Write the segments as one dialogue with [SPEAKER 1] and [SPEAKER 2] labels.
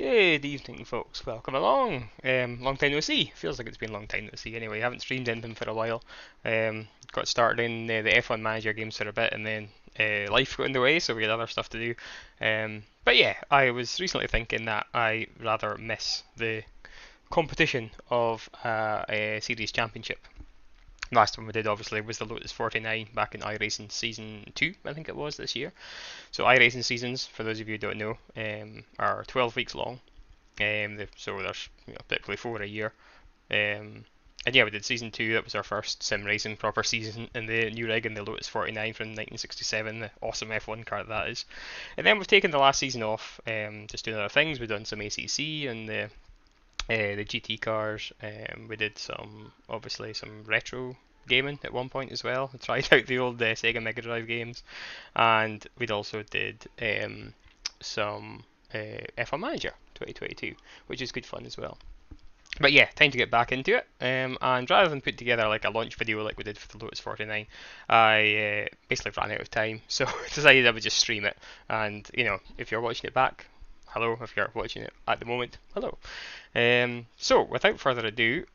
[SPEAKER 1] Good evening, folks. Welcome along. Long time no see. Feels like it's been a long time no see. Anyway, I haven't streamed anything for a while. Got started in the F1 Manager games for a bit, and then life got in the way, so we had other stuff to do. But yeah, I was recently thinking that I rather miss the competition of a series championship. Last one we did obviously was the Lotus 49 back in iRacing season 2, I think it was this year. So iRacing seasons, for those of you who don't know, are 12 weeks long. So there's typically 4 a year. And yeah, we did season 2. That was our first sim racing proper season in the new rig in the Lotus 49 from 1967, the awesome F1 car that is. And then we've taken the last season off, just doing other things. We've done some ACC and the GT cars. We did obviously some retro gaming at one point as well. I tried out the old Sega Mega Drive games, and we'd also did some F1 Manager 2022, which is good fun as well. But yeah, time to get back into it. And rather than put together like a launch video like we did for the Lotus 49, I basically ran out of time, so decided I would just stream it. And if you're watching it back, hello. If you're watching it at the moment, hello. So without further ado,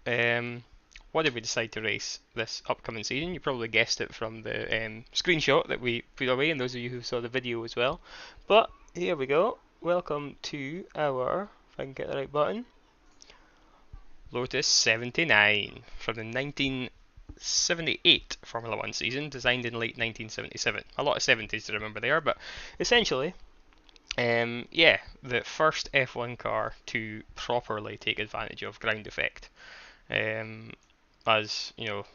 [SPEAKER 1] what did we decide to race this upcoming season? You probably guessed it from the screenshot that we put away, and those of you who saw the video as well. But here we go. Welcome to our, if I can get the right button, Lotus 79 from the 1978 Formula 1 season, designed in late 1977. A lot of 70s to remember there, but essentially, yeah, the first F1 car to properly take advantage of ground effect. As you know,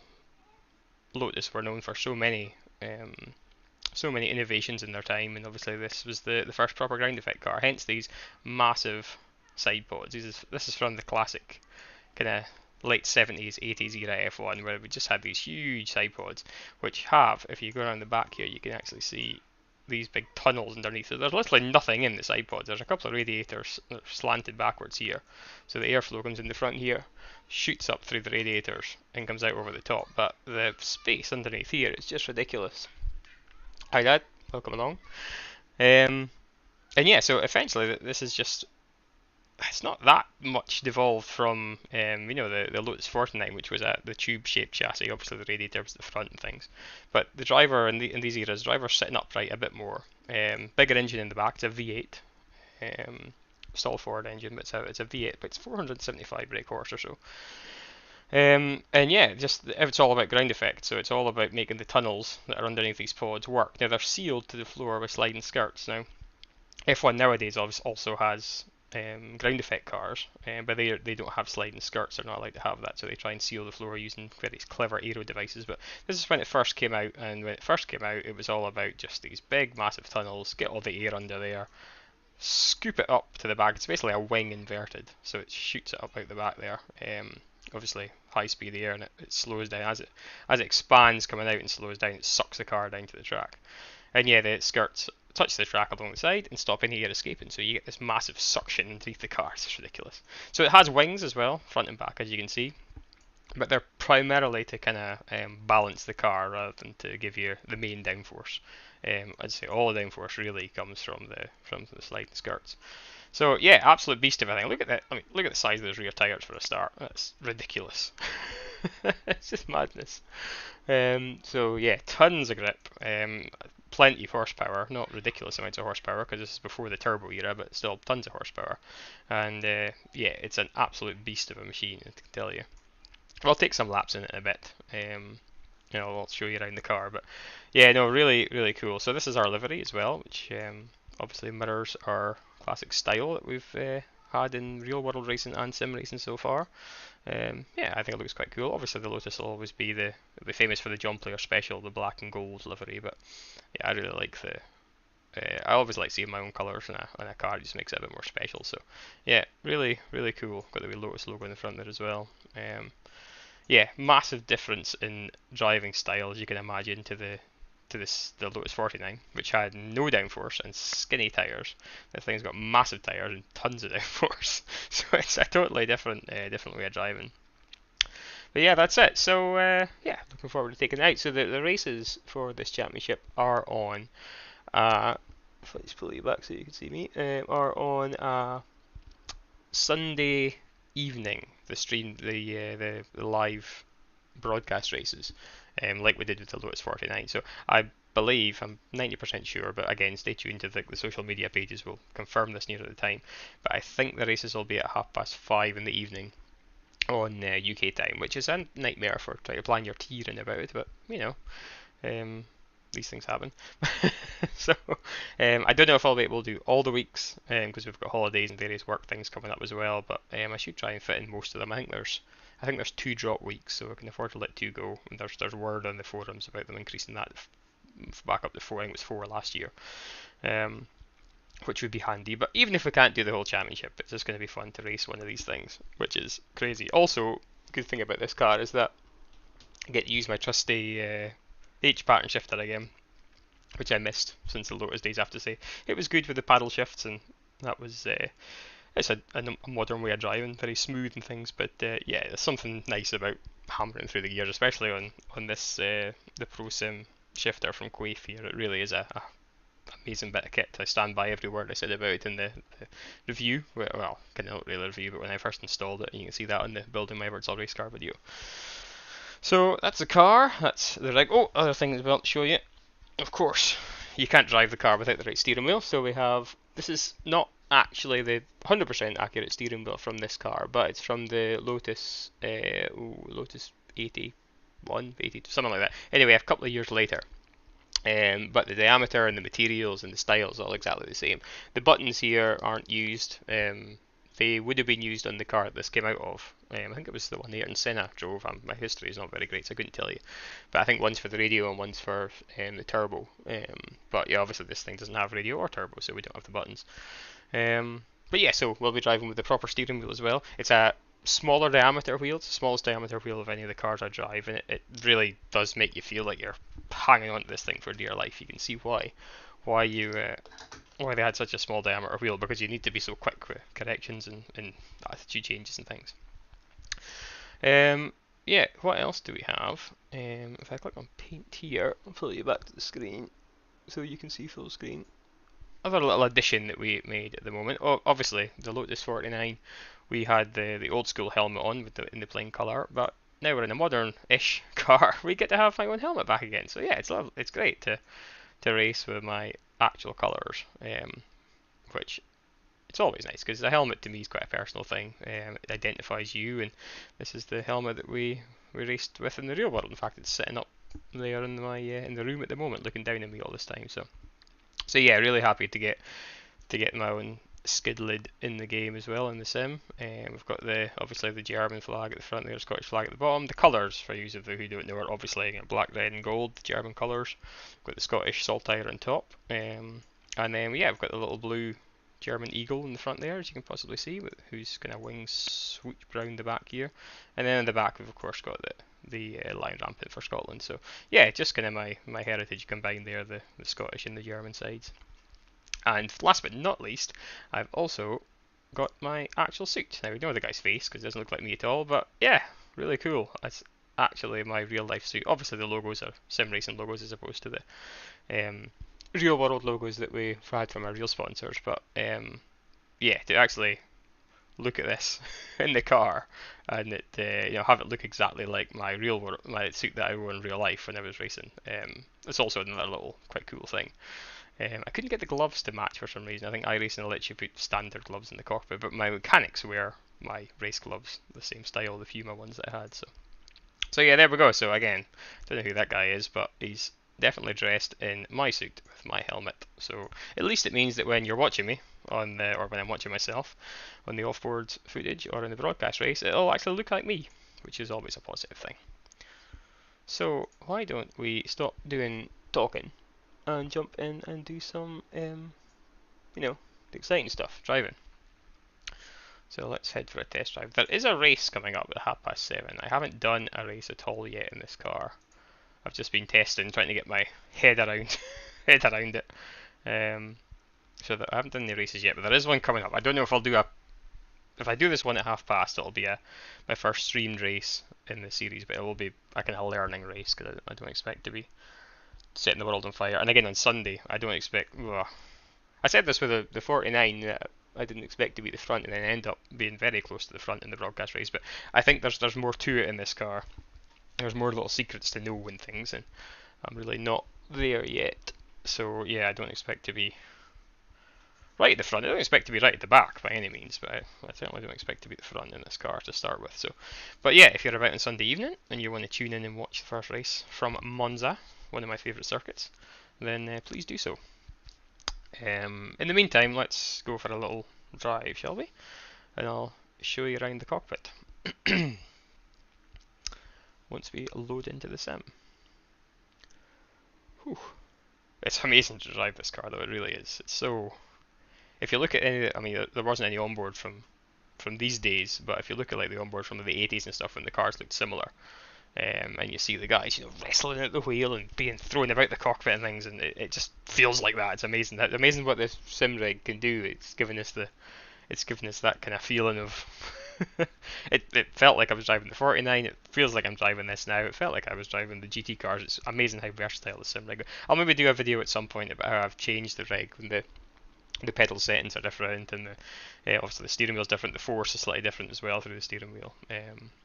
[SPEAKER 1] Lotus were known for so many innovations in their time, and obviously this was the first proper ground effect car. Hence these massive side pods. This is from the classic kind of late 70s, 80s era F1, where we just had these huge side pods, which have, if you go around the back here, you can actually see these big tunnels underneath. So there's literally nothing in the side pods. There's a couple of radiators that are slanted backwards here, so the airflow comes in the front here, shoots up through the radiators, and comes out over the top. But the space underneath here is just ridiculous. Hi Dad, welcome along. And yeah, so essentially this is just, it's not that much devolved from the Lotus 49, which was the tube-shaped chassis. Obviously the radiator was the front and things, but the driver in these eras, the driver's sitting upright a bit more. Bigger engine in the back. It's a V8, stall forward engine, but it's a V8, but it's 475 brake horse or so. And yeah, it's all about ground effect. So it's all about making the tunnels that are underneath these pods work. Now they're sealed to the floor with sliding skirts. Now F1 nowadays also has ground effect cars, but they don't have sliding skirts. They're not allowed to have that, so they try and seal the floor using very clever aero devices. But this is when it first came out, and when it first came out, it was all about just these big, massive tunnels, get all the air under there, scoop it up to the back. It's basically a wing inverted, so it shoots it up out the back there. Obviously, high speed air, and it slows down as it expands, coming out and slows down. It sucks the car down to the track, and yeah, the skirts touch the track along the side and stop any air escaping, so you get this massive suction underneath the car. It's just ridiculous. So it has wings as well, front and back, as you can see, but they're primarily to kind of balance the car rather than to give you the main downforce. I'd say all the downforce really comes from the sliding skirts. So yeah, absolute beast of everything. Look at that. I mean, look at the size of those rear tires for a start. That's ridiculous. It's just madness. So yeah, tons of grip. Plenty of horsepower, not ridiculous amounts of horsepower because this is before the turbo era, but still tons of horsepower. And yeah, it's an absolute beast of a machine, I can tell you. I'll take some laps in it in a bit. I'll show you around the car, but yeah, no, really, really cool. So this is our livery as well, which obviously mirrors our classic style that we've had in real world racing and sim racing so far. Yeah, I think it looks quite cool. Obviously the Lotus will always be famous for the John Player Special, the black and gold livery, but yeah, I really like I always like seeing my own colours in a car. It just makes it a bit more special. So yeah, really, really cool. Got the wee Lotus logo in the front there as well. Yeah, massive difference in driving style, as you can imagine, to the Lotus 49, which had no downforce and skinny tyres. This thing's got massive tyres and tons of downforce, so it's a totally different way of driving. But yeah, that's it. So yeah, looking forward to taking it out. So the races for this championship are on. If I just pull you back so you can see me, are on Sunday evening, the live broadcast races, like we did with the Lotus 49. So I believe, I'm 90% sure, but again, stay tuned to the social media pages. Will confirm this near the time. But I think the races will be at 5:30 in the evening on UK time, which is a nightmare for trying to plan your tea in about it. But you know, um, these things happen. So I don't know if I'll be able to do all the weeks because we've got holidays and various work things coming up as well. But I should try and fit in most of them. I think there's 2 drop weeks, so I can afford to let 2 go. And there's word on the forums about them increasing that back up to 4. I think it was 4 last year, um, which would be handy. But even if we can't do the whole championship, it's just going to be fun to race one of these things, which is crazy. Also, good thing about this car is that I get to use my trusty H pattern shifter again, which I missed since the Lotus days. I have to say, it was good with the paddle shifts, and that was it's a modern way of driving, very smooth and things. But yeah, there's something nice about hammering through the gears, especially on this the Pro Sim shifter from Quaife here. It really is a amazing bit of kit. I stand by every word I said about it in the review. Well, kind of not really review, but when I first installed it, and you can see that on the Building My Birdsall race car video. So that's the car. That's the rig. Oh, other things I want to show you. Of course, you can't drive the car without the right steering wheel. So we have. This is not actually the 100% accurate steering wheel from this car, but it's from the Lotus Lotus 81, 82, something like that. Anyway, a couple of years later. But the diameter and the materials and the styles are all exactly the same. The buttons here aren't used. They would have been used on the car that this came out of. I think it was the one Ayrton Senna drove. My history is not very great, so I couldn't tell you. But I think one's for the radio and one's for the turbo. But yeah, obviously this thing doesn't have radio or turbo, so we don't have the buttons. But yeah, so we'll be driving with the proper steering wheel as well. It's a smaller diameter wheel. It's the smallest diameter wheel of any of the cars I drive, and it really does make you feel like you're hanging on to this thing for dear life. You can see why they had such a small diameter wheel, because you need to be so quick with corrections and attitude changes and things. Yeah, what else do we have? If I click on paint here, I'll pull you back to the screen so you can see full screen. Other little addition that we made at the moment. Oh, obviously the Lotus 49, we had the old school helmet on with in the plain colour, but now we're in a modern-ish car. We get to have my own helmet back again. So yeah, it's lovely. It's great to race with my actual colours, which it's always nice because the helmet to me is quite a personal thing. It identifies you, and this is the helmet that we raced with in the real world. In fact, it's sitting up there in my in the room at the moment, looking down at me all this time. So yeah, really happy to get my own skid lid in the game as well in the sim. We've got obviously the German flag at the front there, Scottish flag at the bottom. The colours, for you who don't know, are obviously black, red and gold, the German colours. We've got the Scottish saltire on top. And then yeah, we've got the little blue German eagle in the front there, as you can possibly see, whose kind of wings swoop round the back here. And then in the back we've of course got the line rampant for Scotland. So yeah, just kind of my heritage combined there, the Scottish and the German sides. And last but not least, I've also got my actual suit. Now we know the guy's face because it doesn't look like me at all, but yeah, really cool. It's actually my real life suit. Obviously the logos are sim racing logos as opposed to the real world logos that we've had from our real sponsors, but yeah, to actually look at this in the car and have it look exactly like my suit that I wore in real life when I was racing. It's also another little quite cool thing. I couldn't get the gloves to match for some reason. I think iRacing will let you put standard gloves in the cockpit, but my mechanics wear my race gloves, the same style, the Fuma ones that I had. So yeah, there we go. So again, don't know who that guy is, but he's definitely dressed in my suit with my helmet. So at least it means that when you're watching me or when I'm watching myself on the off-board footage or in the broadcast race, it'll actually look like me, which is always a positive thing. So why don't we stop doing talking and jump in and do some, the exciting stuff, driving. So let's head for a test drive. There is a race coming up at 7:30. I haven't done a race at all yet in this car. I've just been testing, trying to get my head around it. So that I haven't done any races yet, but there is one coming up. I don't know if I'll do if I do this one at 7:30, it'll be my first streamed race in the series, but it will be a kind of learning race because I don't expect to be setting the world on fire. And again on Sunday, I don't expect. I said this with the 49. I didn't expect to be the front and then end up being very close to the front in the broadcast race. But I think there's more to it in this car. There's more little secrets to know and things, and I'm really not there yet. So yeah, I don't expect to be right at the front. I don't expect to be right at the back by any means, but I certainly don't expect to be at the front in this car to start with. So, but yeah, if you're about on Sunday evening and you want to tune in and watch the first race from Monza, one of my favourite circuits, then please do so. In the meantime, let's go for a little drive, shall we? And I'll show you around the cockpit once we load into the sim. Whew. It's amazing to drive this car, though. It really is. It's so. If you look at any, I mean, there wasn't any onboard from these days, but if you look at like the onboard from the 80s and stuff, when the cars looked similar, and you see the guys, wrestling at the wheel and being thrown about the cockpit and things, and it just feels like that. It's amazing. Amazing what this sim rig can do. It's given us that kind of feeling of. It felt like I was driving the 49. It feels like I'm driving this now. It felt like I was driving the GT cars. It's amazing how versatile the sim rig is. I'll maybe do a video at some point about how I've changed the rig when the pedal settings are different, and obviously the steering wheel is different. The force is slightly different as well through the steering wheel,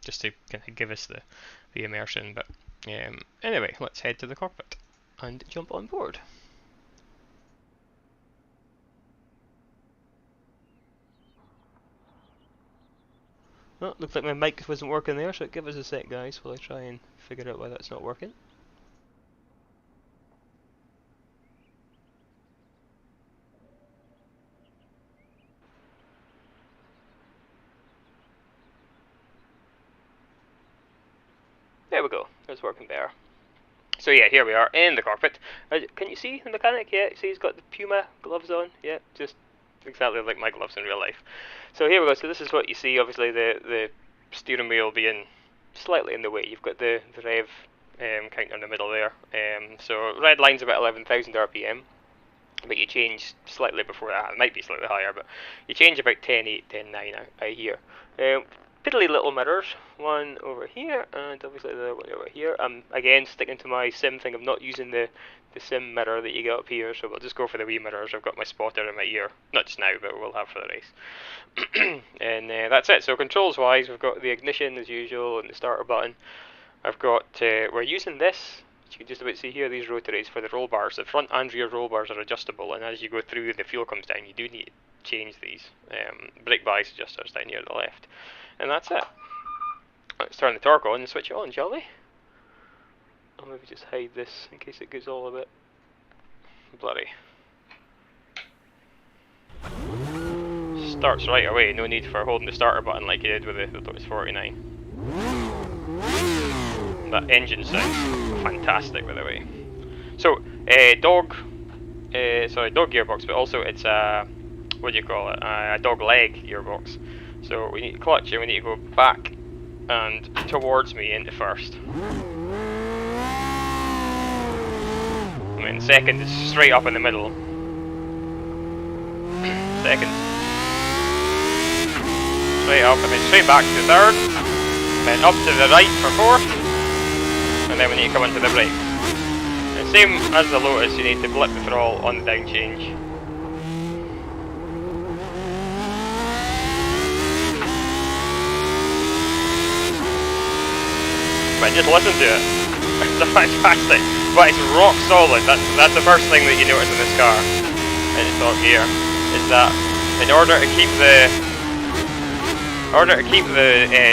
[SPEAKER 1] just to kind of give us the immersion. But anyway, let's head to the cockpit and jump on board. Oh, looks like my mic wasn't working there, so give us a sec, guys, while I try and figure out why that's not working. There we go, it's working there. So yeah, here we are in the cockpit. Can you see the mechanic? Yeah, see he's got the Puma gloves on. Yeah, just exactly like my gloves in real life. So here we go. So this is what you see. Obviously the steering wheel being slightly in the way. You've got the rev counter in the middle there. So red line's about 11,000 RPM, but you change slightly before that. It might be slightly higher, but you change about 10.8, 10.9 I hear. Piddly little mirrors, one over here, and obviously the other one over here. I'm again sticking to my sim thing of not using the sim mirror that you get up here, so we'll just go for the wee mirrors. I've got my spotter in my ear, not just now, but we'll have for the race. And that's it. So controls wise, we've got the ignition as usual and the starter button. I've got, we're using this, you can just about see here, these rotaries for the roll bars. The front and rear roll bars are adjustable, and as you go through and the fuel comes down, you do need to change these. Brake bias adjusters down here to the left. And that's it. Let's turn the torque on and switch it on, shall we? I'll maybe just hide this in case it goes all a bit blurry. Starts right away, no need for holding the starter button like you did with the Lotus 49. That engine sounds fantastic, by the way. So, dog gearbox, but also it's a, what do you call it, a dog leg gearbox. So we need to clutch and we need to go back and towards me into first. And then second is straight up in the middle. Second. Straight up and then straight back to third. Then up to the right for fourth. And then we need to come into the brakes. And same as the Lotus, you need to blip the throttle on the down change. But just listen to it. It's fantastic. But it's rock solid. That's the first thing that you notice in this car. And it's all here. Is that in order to keep the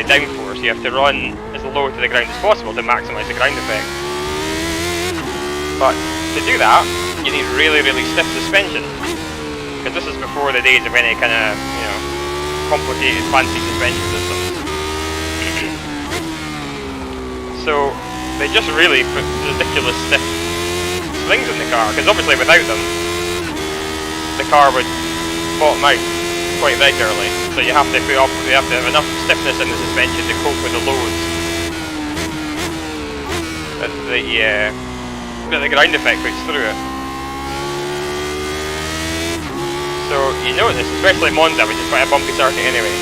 [SPEAKER 1] downforce, you have to run as low to the ground as possible to maximise the ground effect. But to do that, you need really, really stiff suspension. Because this is before the days of any kind of, complicated, fancy suspension systems. So they just really put ridiculous stiff springs in the car, because obviously without them, the car would bottom out quite regularly. So you have to have enough stiffness in the suspension to cope with the loads that the ground effect puts through it. So you notice, especially Monza, which is quite a bumpy circuit anyway,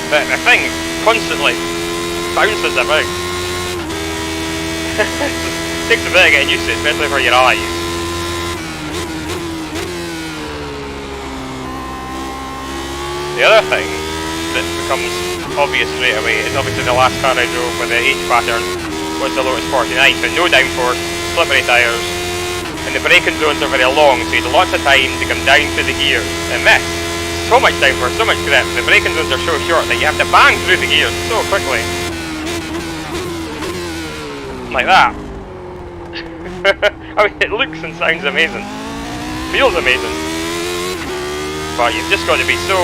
[SPEAKER 1] that the thing constantly bounces about. It takes a bit of getting used to, especially for your eyes. The other thing that becomes obvious straight away is obviously the last car I drove with the H pattern was the Lotus 49, but no downforce, slippery tyres, and the braking zones are very long, so you had lots of time to come down through the gears. And this, so much downforce, so much grip, the braking zones are so short that you have to bang through the gears so quickly. Like that. I mean, it looks and sounds amazing. Feels amazing. But you've just got to be so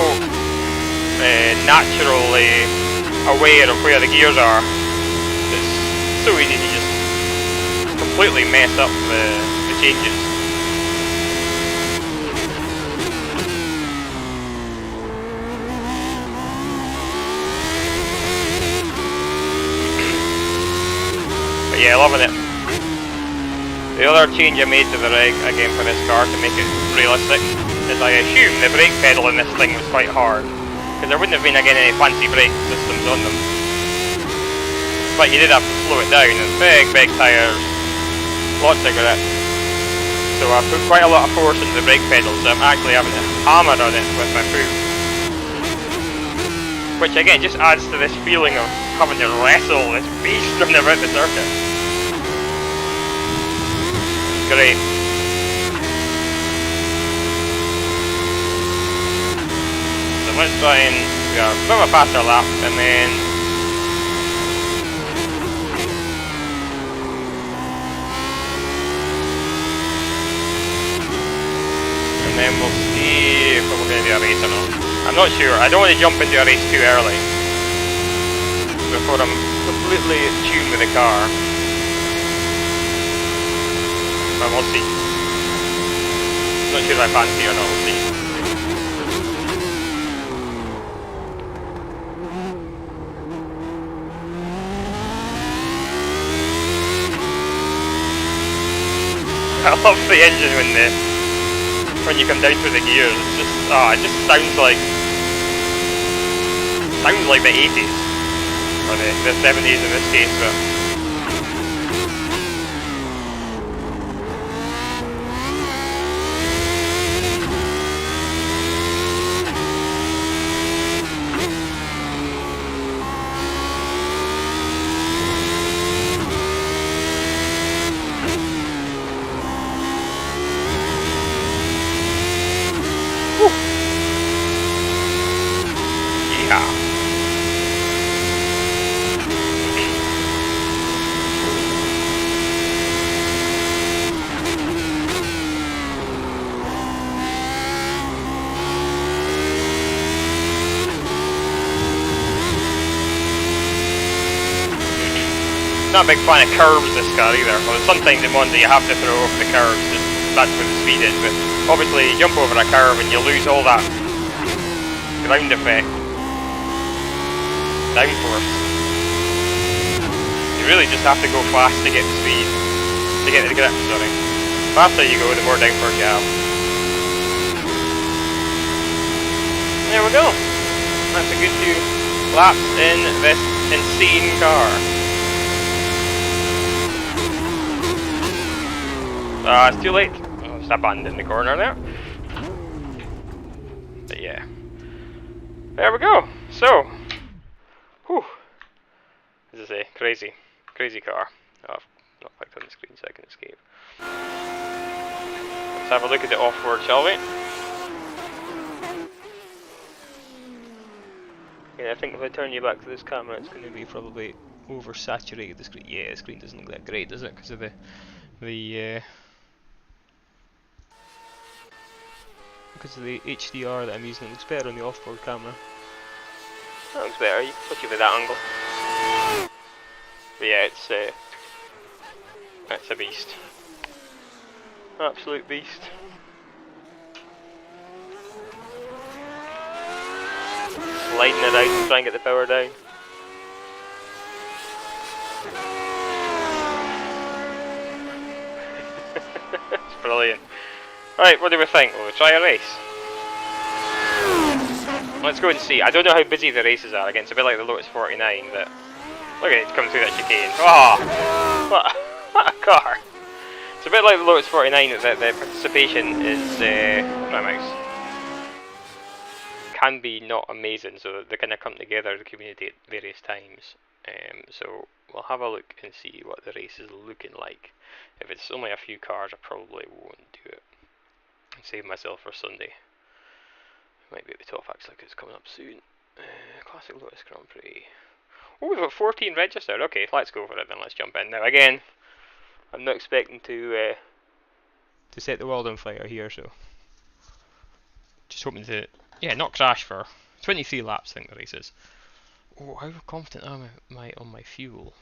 [SPEAKER 1] naturally aware of where the gears are. It's so easy to just completely mess up the changes. But yeah, loving it. The other change I made to the rig, again for this car to make it realistic, is I assume the brake pedal in this thing was quite hard, because there wouldn't have been again any fancy brake systems on them. But you did have to slow it down, and big tyres, lots of grip. So I put quite a lot of force into the brake pedal, so I'm actually having to hammer on it with my foot. Which again just adds to this feeling of having to wrestle this beast running about the circuit. Great. So let's try and we are a bit of a faster lap, and then we'll see if we're going to do a race or not. I'm not sure. I don't want to jump into a race too early before I'm completely in tune with the car. But we'll see. Not sure if I fancy or not, we'll see. I love the engine when you come down through the gears. It's just, it just sounds like the 80s, or the 70s in this case, but not a big fan of curves this car either. Well, sometimes in Monza you have to throw over the curves, just that's where the speed is, but obviously you jump over a curve and you lose all that ground effect, downforce. You really just have to go fast to get the speed, to get the grip, sorry. The faster you go, the more downforce you have. There we go. That's a good 2 laps in this insane car. It's too late. I'll just abandon the corner there. But yeah. There we go. So, whew. As I say, crazy car. Oh, I've not clicked on the screen so I can escape. Let's have a look at the off-road, shall we? Yeah, I think if I turn you back to this camera, it's going to be probably oversaturated. The screen, yeah, the screen doesn't look that great, does it? Because of the HDR that I'm using. It looks better on the off-road camera. That looks better. You can put you with that angle. But yeah, it's a beast. Absolute beast. Sliding it out and trying to get the power down. It's brilliant. Right, what do we think? Will we try a race? Let's go and see. I don't know how busy the races are. Again, it's a bit like the Lotus 49, but look at it come through that chicane. Oh, what a car! It's a bit like the Lotus 49 that the participation is. My mouse. can be not amazing, so they kind of come together, the community, at various times. So we'll have a look and see what the race is looking like. If it's only a few cars, I probably won't do it. Save myself for Sunday. Might be at the top actually, because it's coming up soon. Classic Lotus Grand Prix. Oh, we've got 14 registered. Okay, let's go for it then. Let's jump in now. Again, I'm not expecting to set the world on fire here, so just hoping to not crash for 23 laps. I think the race is. Oh, how confident am I on my fuel?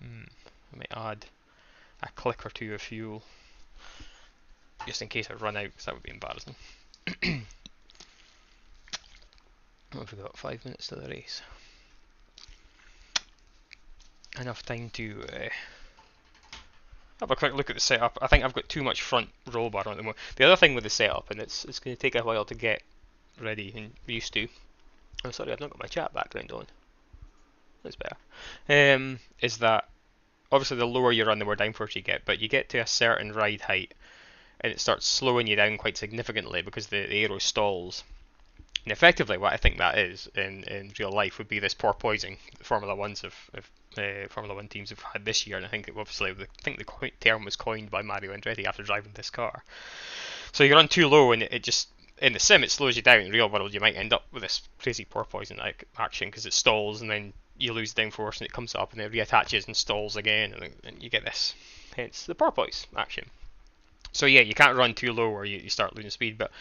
[SPEAKER 1] I might add a click or two of fuel just in case I run out, because that would be embarrassing. What have we got? 5 minutes to the race. Enough time to have a quick look at the setup. I think I've got too much front roll bar on at the moment. The other thing with the setup, and it's going to take a while to get ready and used to. I'm sorry, I've not got my chat background on. That's better. Is that obviously the lower you run, the more downforce you get, but you get to a certain ride height and it starts slowing you down quite significantly because the aero stalls. And effectively, what I think that is in real life would be this porpoising that Formula One teams have had this year, and I think the term was coined by Mario Andretti after driving this car. So you run too low, and it just in the sim it slows you down. In the real world, you might end up with this crazy porpoising action because it stalls, and then you lose downforce, and it comes up, and it reattaches and stalls again, and you get this. Hence the porpoise action. So yeah, you can't run too low or you start losing speed. But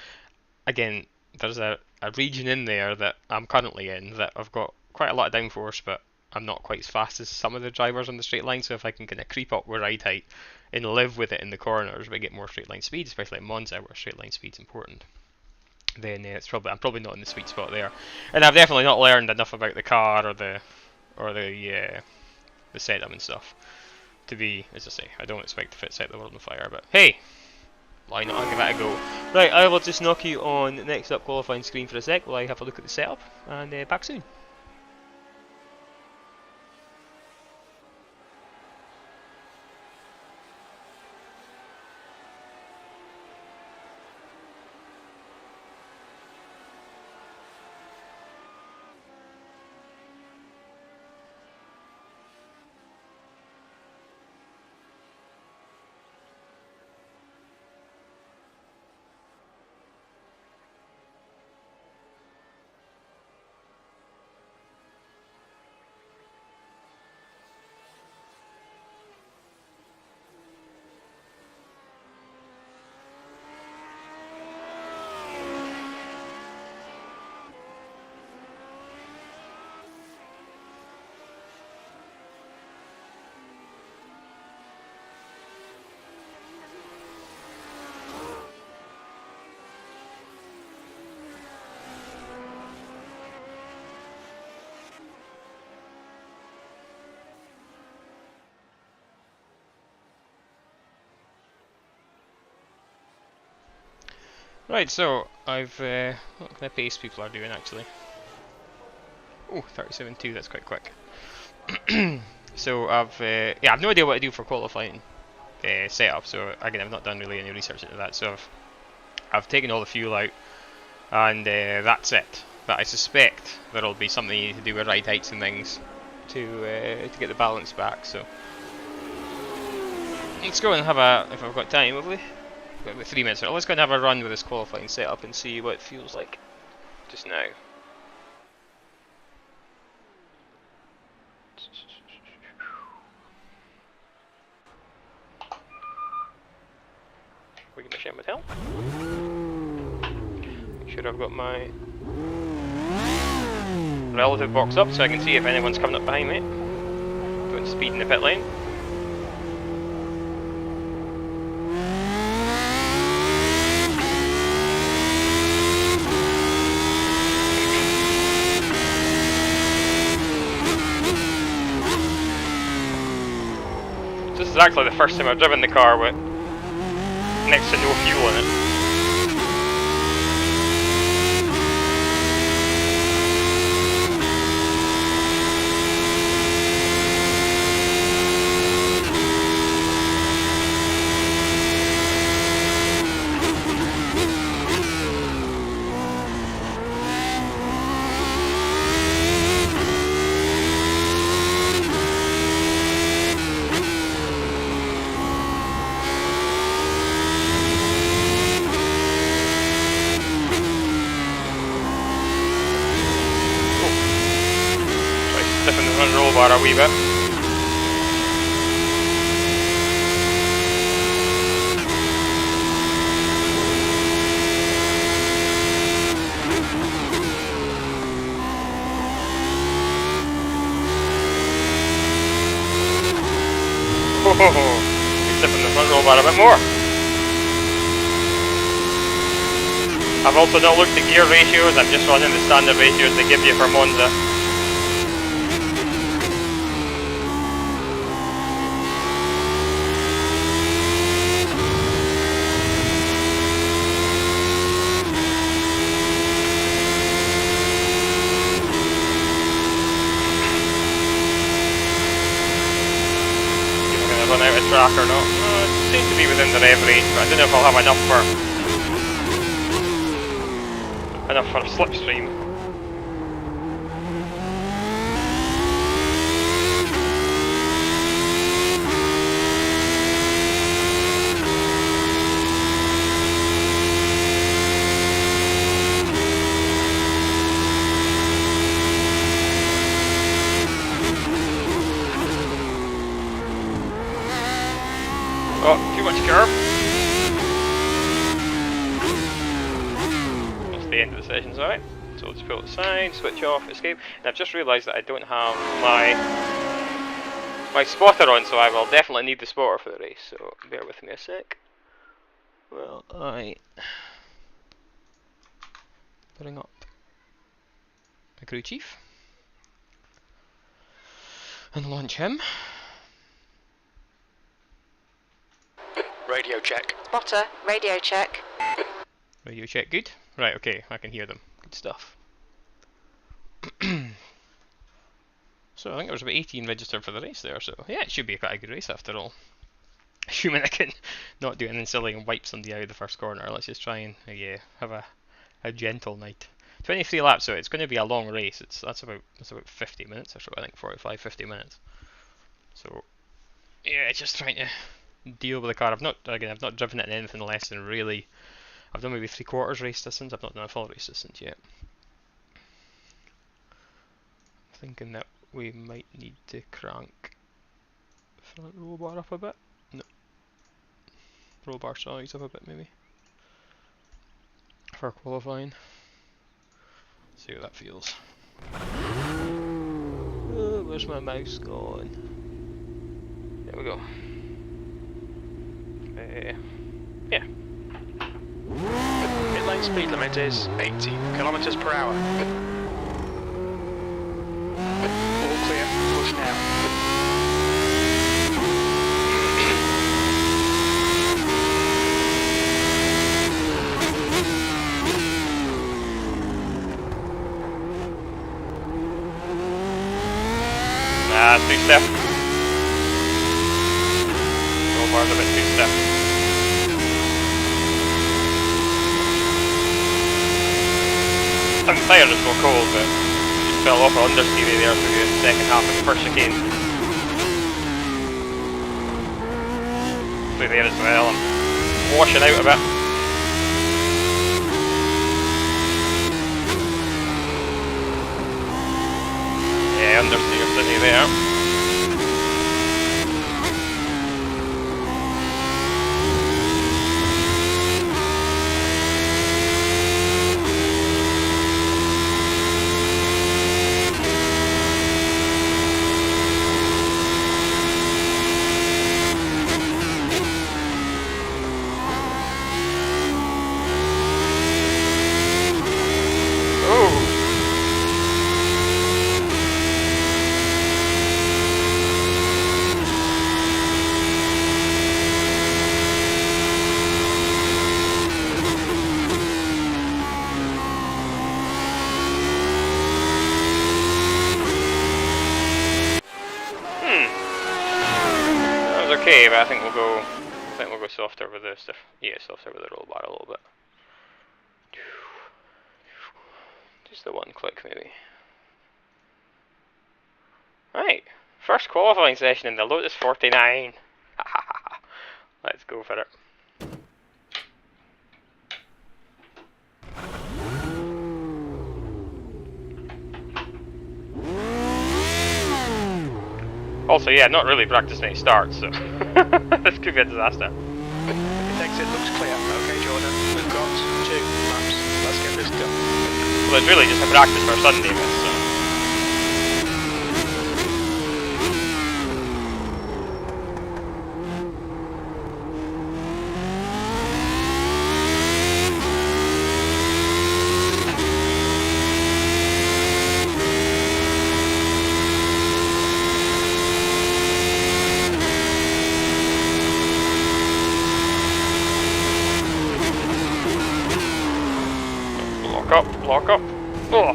[SPEAKER 1] again, there's a region in there that I'm currently in that I've got quite a lot of downforce, but I'm not quite as fast as some of the drivers on the straight line. So if I can kind of creep up with ride height and live with it in the corners, we get more straight line speed, especially at Monza where straight line speed's important. Then I'm probably not in the sweet spot there, and I've definitely not learned enough about the car or the setup and stuff to be, as I say, I don't expect to set the world on fire, but hey, why not? I'll give that a go. Right, I will just knock you on the next up qualifying screen for a sec while I have a look at the setup, and back soon. Right, so I've what kind of pace people are doing actually. Oh, 37.2, that's quite quick. So I've no idea what to do for qualifying setup. So again, I've not done really any research into that. So I've taken all the fuel out, and that's it. But I suspect there'll be something you need to do with ride heights and things to get the balance back. So let's go and have if I've got time, have we? We've got 3 minutes. So let's go and have a run with this qualifying setup and see what it feels like just now. We can share with help. Make sure I've got my relative box up so I can see if anyone's coming up behind me. Doing speed in the pit lane. This is actually the first time I've driven the car with next to no fuel in it. roll bar a wee bit. Except in the front roll bar a bit more. I've also not looked at gear ratios, I'm just running the standard ratios they give you for Monza. Run out of track or not. It seems to be within the rev range, but I don't know if I'll have enough for slipstream. Oh, too much curve. That's the end of the session, alright. So let's pull it aside, switch off, escape. And I've just realised that I don't have my spotter on, so I will definitely need the spotter for the race. So bear with me a sec. Well, I bring up my crew chief and launch him.
[SPEAKER 2] Radio check.
[SPEAKER 3] Spotter, radio check.
[SPEAKER 1] Radio check, good. Right, okay, I can hear them. Good stuff. So I think there was about 18 registered for the race there, so yeah, it should be quite a good race after all. Assuming I can not do anything silly and wipe somebody out of the first corner. Let's just try and have a gentle night. 23 laps, so it's going to be a long race. That's about 50 minutes or so, I think 45, 50 minutes. So yeah, just trying to deal with the car. I've not driven it in anything less than really. I've done maybe 3/4 race distance. I've not done a full race distance yet. Thinking that we might need to crank front roll bar up a bit. No, roll bar size up a bit maybe for qualifying. See how that feels. Oh, where's my mouse gone? There we go. Yeah.
[SPEAKER 2] Pit lane speed limit is 80 kilometers per hour. All clear. Push now.
[SPEAKER 1] Nah, it's too stiff. Roll bar's a bit too stiff. I'm tired it's so cold, but just fell off understeery there through the second half of the first chicane. Through there as well, I'm washing out a bit. Yeah, understeer city there. Okay, but I think we'll go softer with the stuff. Yeah, softer with the roll bar a little bit. Just the one click maybe. Right, first qualifying session in the Lotus 49. Let's go for it. Also, yeah, not really practicing any starts, so this could be a disaster.
[SPEAKER 2] Exit looks clear. Okay, Jordan. We've got 2 laps. Let's get this done.
[SPEAKER 1] Well, it's really just a practice for Sunday, this, so. Lock up. Oh,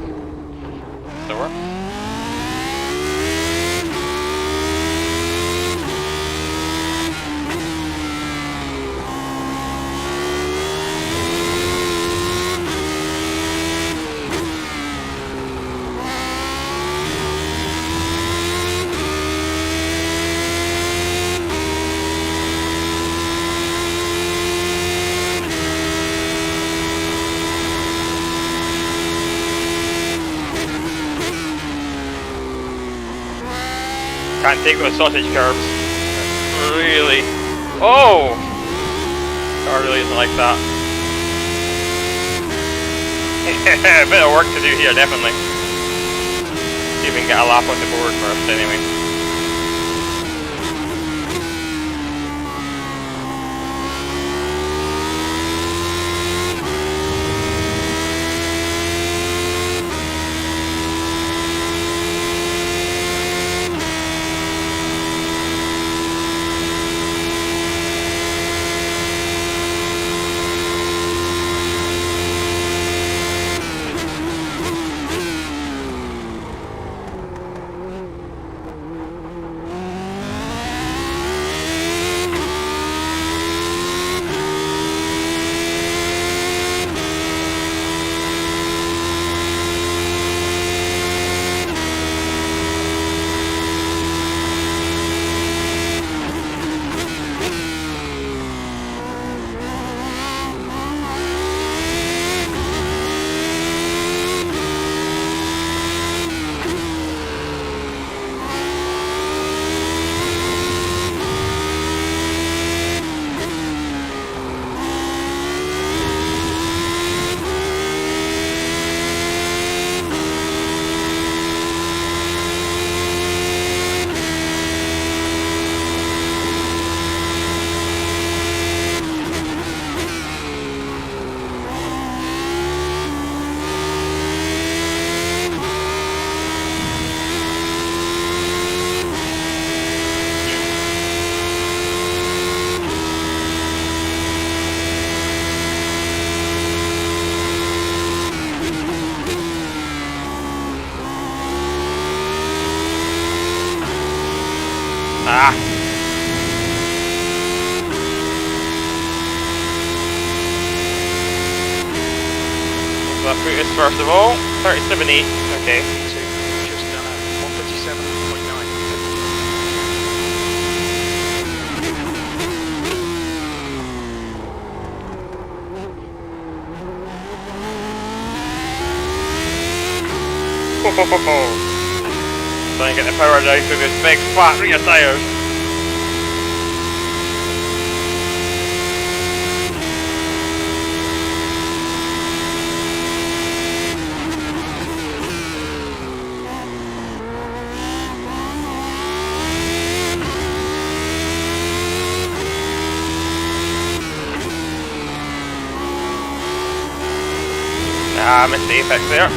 [SPEAKER 1] so work. Can't take those sausage curves. Really? Oh! Car really isn't like that. A bit of work to do here, definitely. See if we can get a lap on the board first, anyway. Ah! That put us first of all. 37.8. Okay.
[SPEAKER 2] Just done a 137.9.
[SPEAKER 1] Try and get the power down through this big fat rear tyres. Ah, missed the apex there.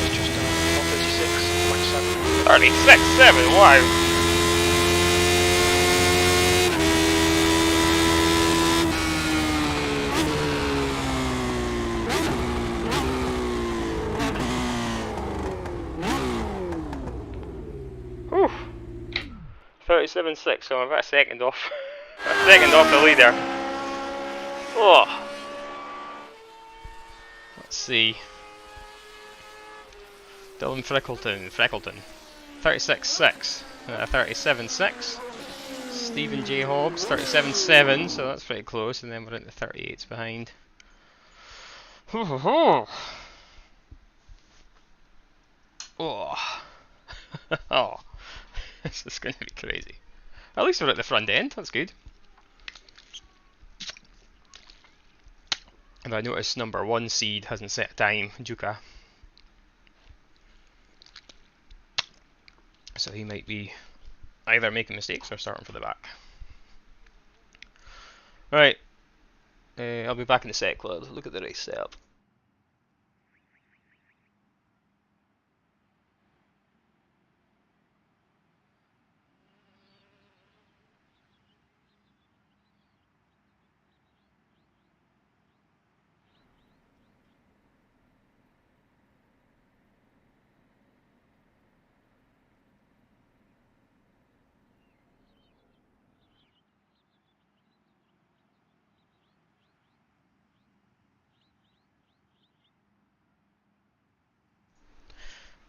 [SPEAKER 2] Just done 136.7.
[SPEAKER 1] 36.7, wow. 37.6, so I'm about a second off. A second off the leader. Oh. Let's see. Dylan Freckleton. 36.6. 37.6. Stephen J. Hobbs, 37.7, so that's pretty close, and then we're into 38s behind. Oh. Oh. This is going to be crazy. At least we're at the front end, that's good. And I notice number 1 seed hasn't set a time, Juka. So he might be either making mistakes or starting for the back. Right, I'll be back in a sec. Let's look at the race setup.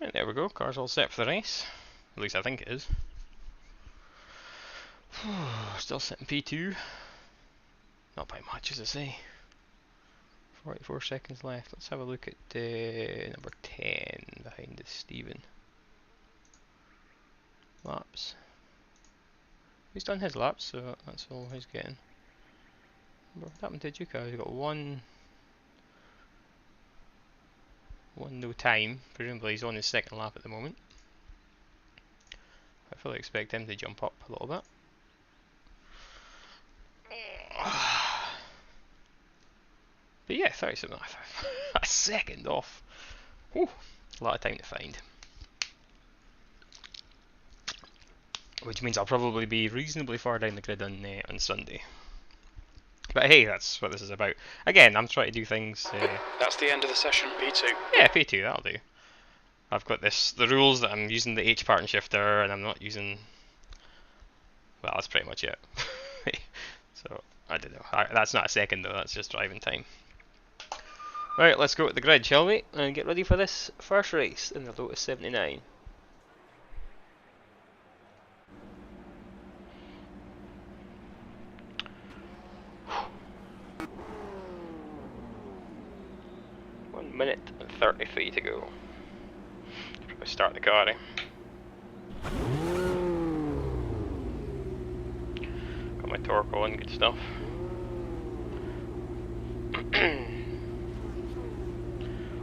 [SPEAKER 1] Right, there we go, car's all set for the race. At least I think it is. Still sitting P2. Not by much, as I say. 44 seconds left. Let's have a look at number 10 behind is Stephen. Laps. He's done his laps, so that's all he's getting. What happened to Juka? He's got one no time. Presumably he's on his second lap at the moment. I fully expect him to jump up a little bit. But yeah, 37. A second off. Whew, a lot of time to find. Which means I'll probably be reasonably far down the grid on Sunday. But hey, that's what this is about. Again, I'm trying to do things...
[SPEAKER 2] That's the end of the session, P2.
[SPEAKER 1] Yeah, P2, that'll do. I've got the rules that I'm using the H pattern shifter, and I'm not using... Well, that's pretty much it. So, I don't know. That's not a second though, that's just driving time. Right, let's go to the grid, shall we? And get ready for this first race in the Lotus 79. Minute and 33 to go. Probably start the car. Got my torque on, good stuff.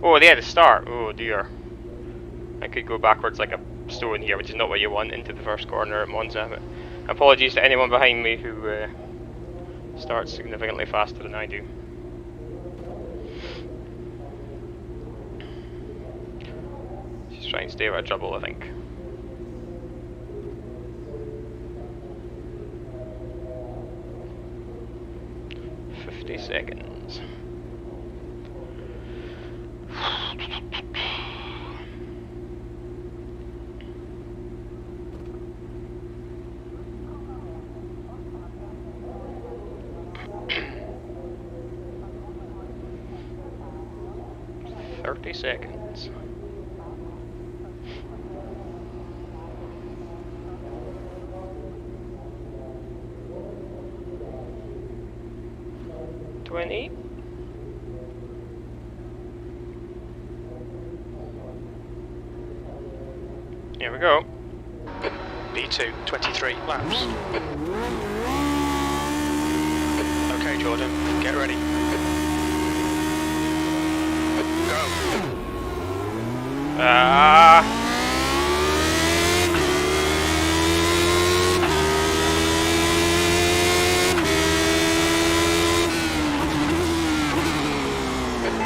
[SPEAKER 1] Oh, yeah, the start. Oh dear. I could go backwards like a stone here, which is not what you want into the first corner at Monza. But apologies to anyone behind me who starts significantly faster than I do. Try and stay out of trouble, I think. Seconds. Seconds. 20. Here we go.
[SPEAKER 2] B2, 23 laps. Okay, Jordan, get ready. Go.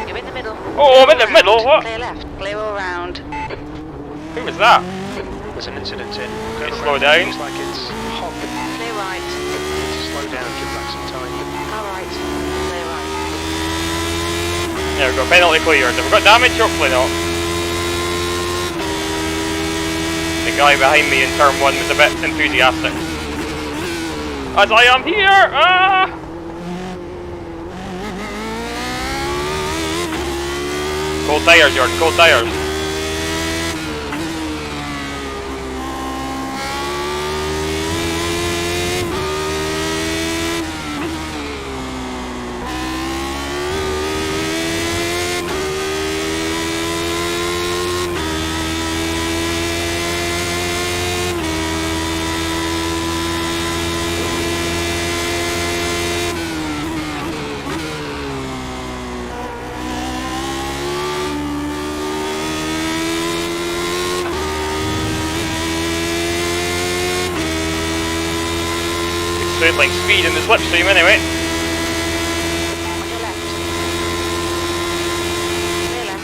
[SPEAKER 3] You're in the middle.
[SPEAKER 1] Oh, I'm in the middle, what?
[SPEAKER 3] Clear left, clear all round.
[SPEAKER 1] Who was that?
[SPEAKER 2] There's an incident in.
[SPEAKER 1] Can you slow down?
[SPEAKER 2] Looks like it's hot.
[SPEAKER 3] Clear right.
[SPEAKER 2] Slow down, give back some time.
[SPEAKER 3] Alright, clear right.
[SPEAKER 1] There we go, penalty cleared. Have we got damage? Hopefully not. The guy behind me in turn 1 was a bit enthusiastic. As I am here! Ah! Cold tires, Jordan, cold tires. Straight line speed in the slipstream anyway.
[SPEAKER 3] On your left. Clear left.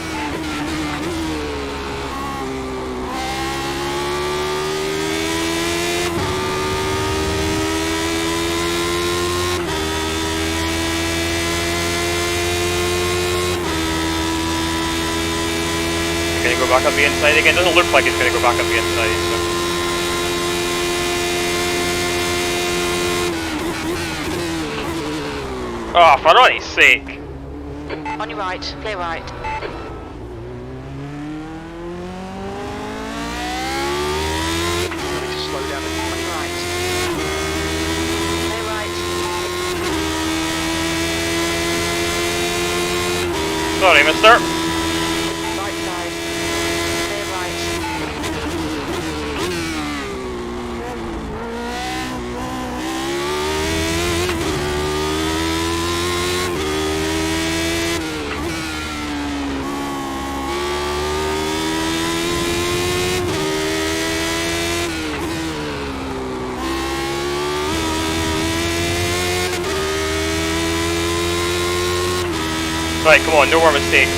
[SPEAKER 1] Can you go back up the inside again? Doesn't look like it's going to go back up the inside. So. Oh, for Ronnie's sake!
[SPEAKER 3] On your right. Clear right.
[SPEAKER 2] I need to slow down.
[SPEAKER 3] On your right. Clear right.
[SPEAKER 1] Sorry, mister.
[SPEAKER 3] Right side. Clear right.
[SPEAKER 1] Right, come on, no more mistakes.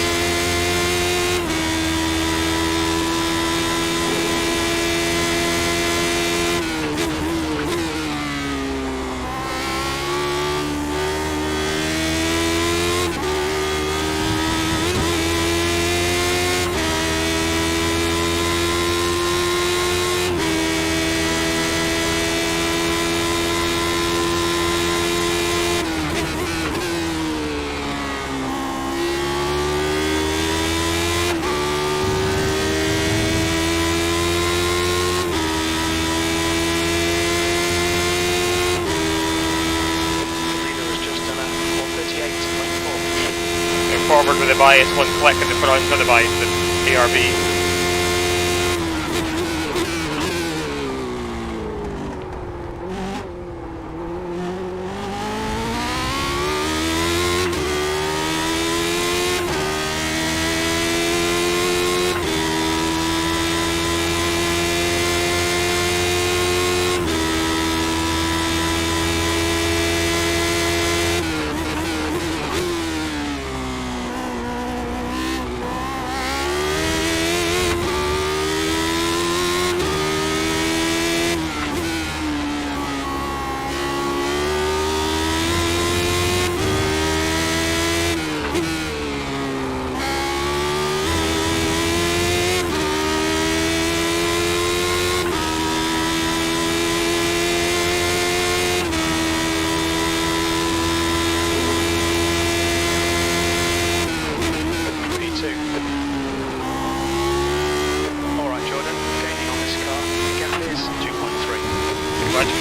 [SPEAKER 1] Forward with the bias, one click at the front of the bias, the ARB.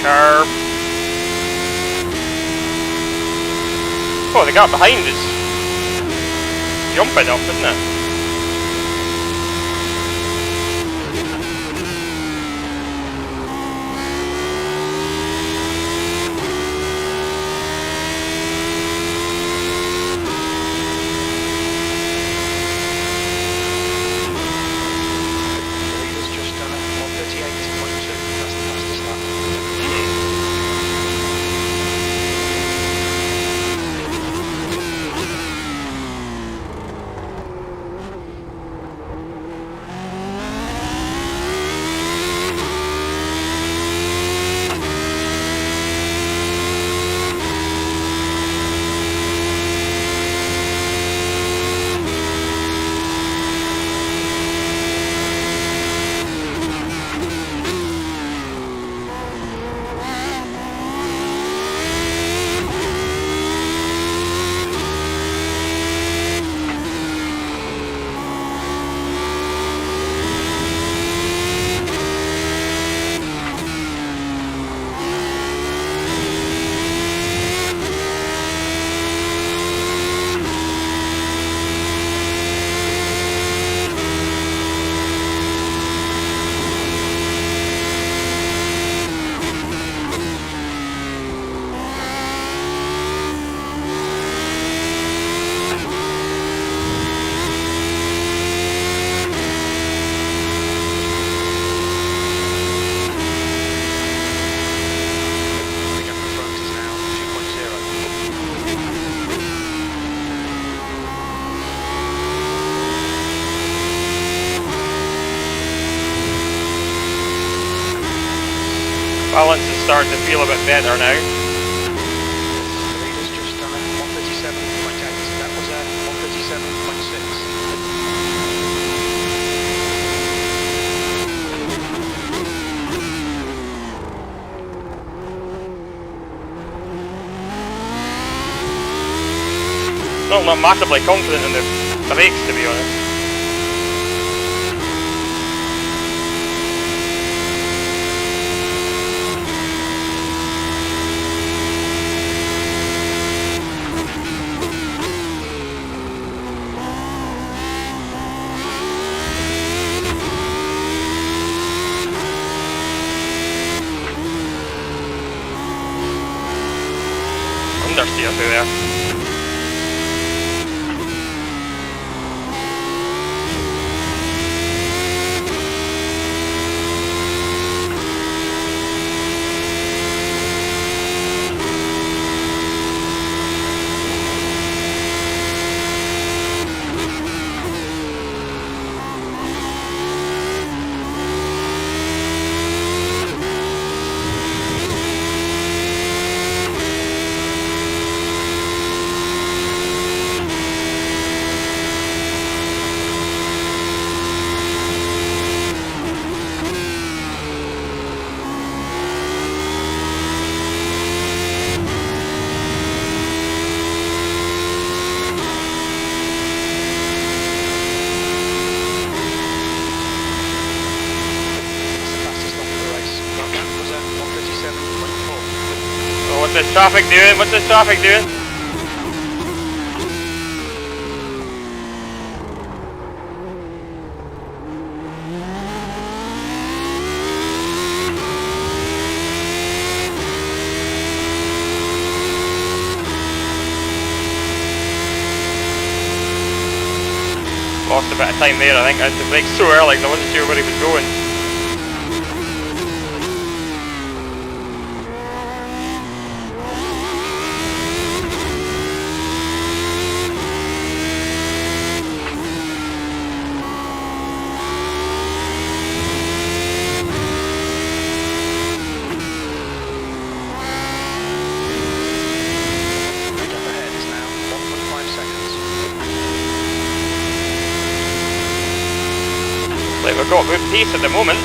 [SPEAKER 1] Car. Oh, the gap behind is jumping up, isn't it? starting to feel a bit better now.
[SPEAKER 2] The leader's just done a 137.8. That was a 137.6.
[SPEAKER 1] Not massively confident in the brakes, to be honest. Understeer through there. What's this traffic doing? What's this traffic doing? Lost a bit of time there, I think. I had to brake so early because I wasn't sure where he was going. We've got good pace at the moment.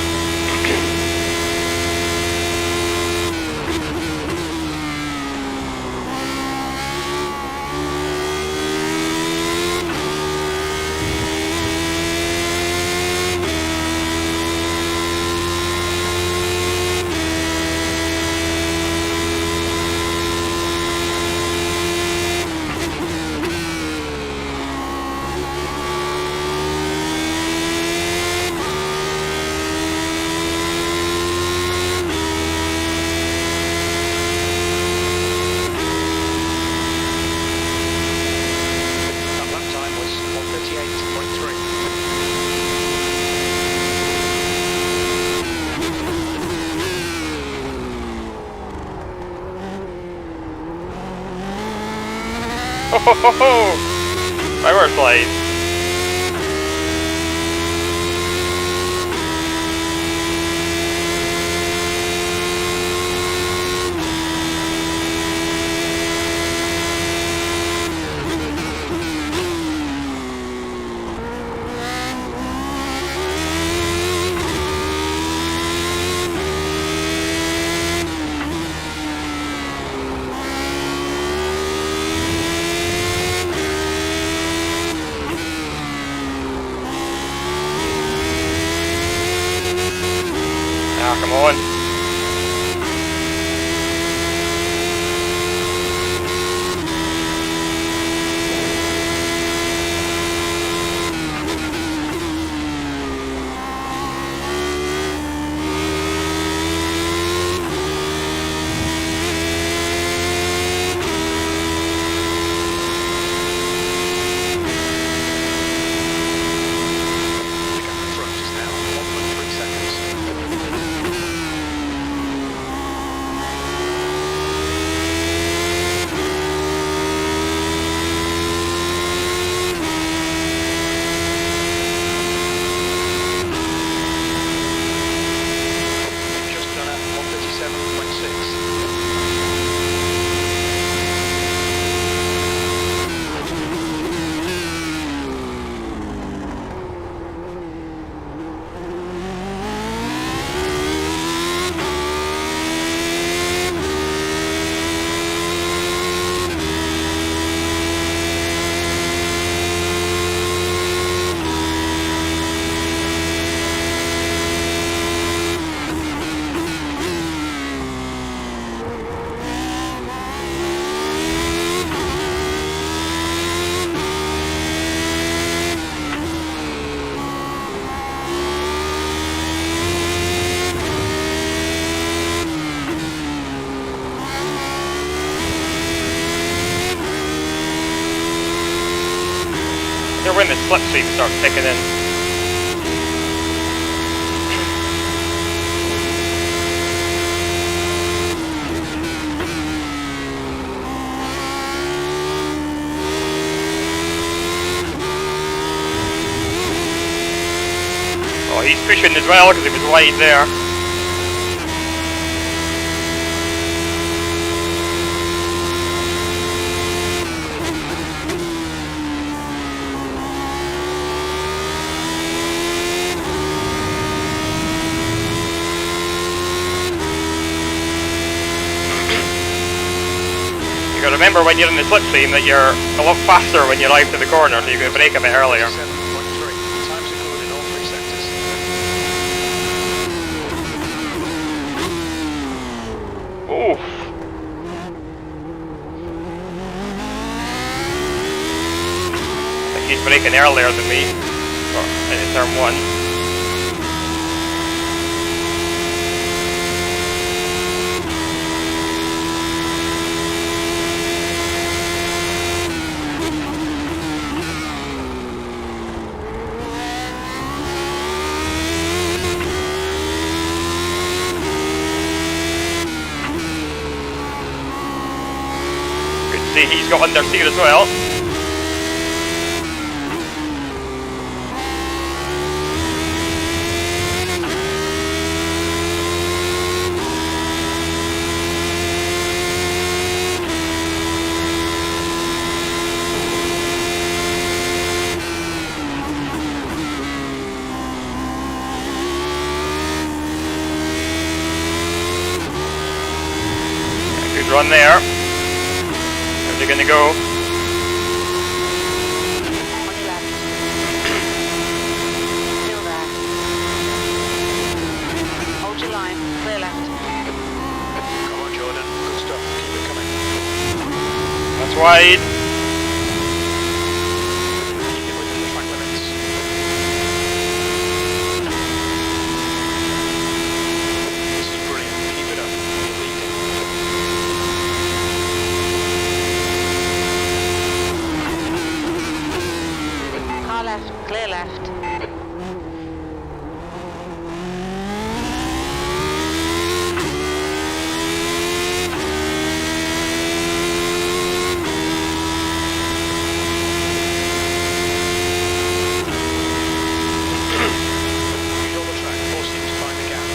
[SPEAKER 1] Ho ho ho ho! Power slide. when the slipstream starts kicking in. Oh, he's pushing as well because he was wide there. You gotta remember when you're in the slipstream that you're a lot faster when you arrive to the corner, so you can brake a bit earlier.
[SPEAKER 2] 7.3. Times are good in all three sectors.
[SPEAKER 1] Oof. I think he's braking earlier than me. In turn 1. See, he's got understeer as well. Good run there. Where's he gonna go?
[SPEAKER 3] On your left. Still there. Hold your line. Clear left.
[SPEAKER 2] Come on, Jordan. Good stuff. Keep it coming.
[SPEAKER 1] That's wide.
[SPEAKER 2] Keep it within the track limits. This is brilliant. Keep it up. You're leading.
[SPEAKER 3] Car left. Clear left.
[SPEAKER 2] Control the track. Force him to find the gap.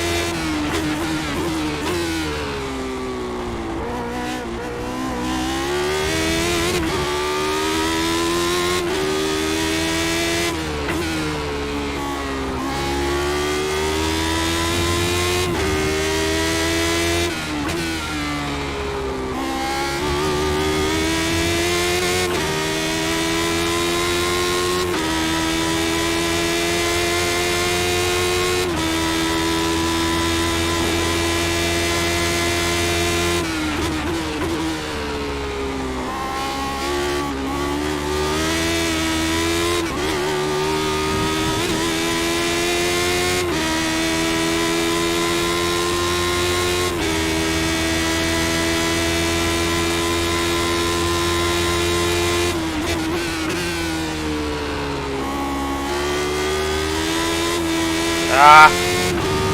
[SPEAKER 1] Ah,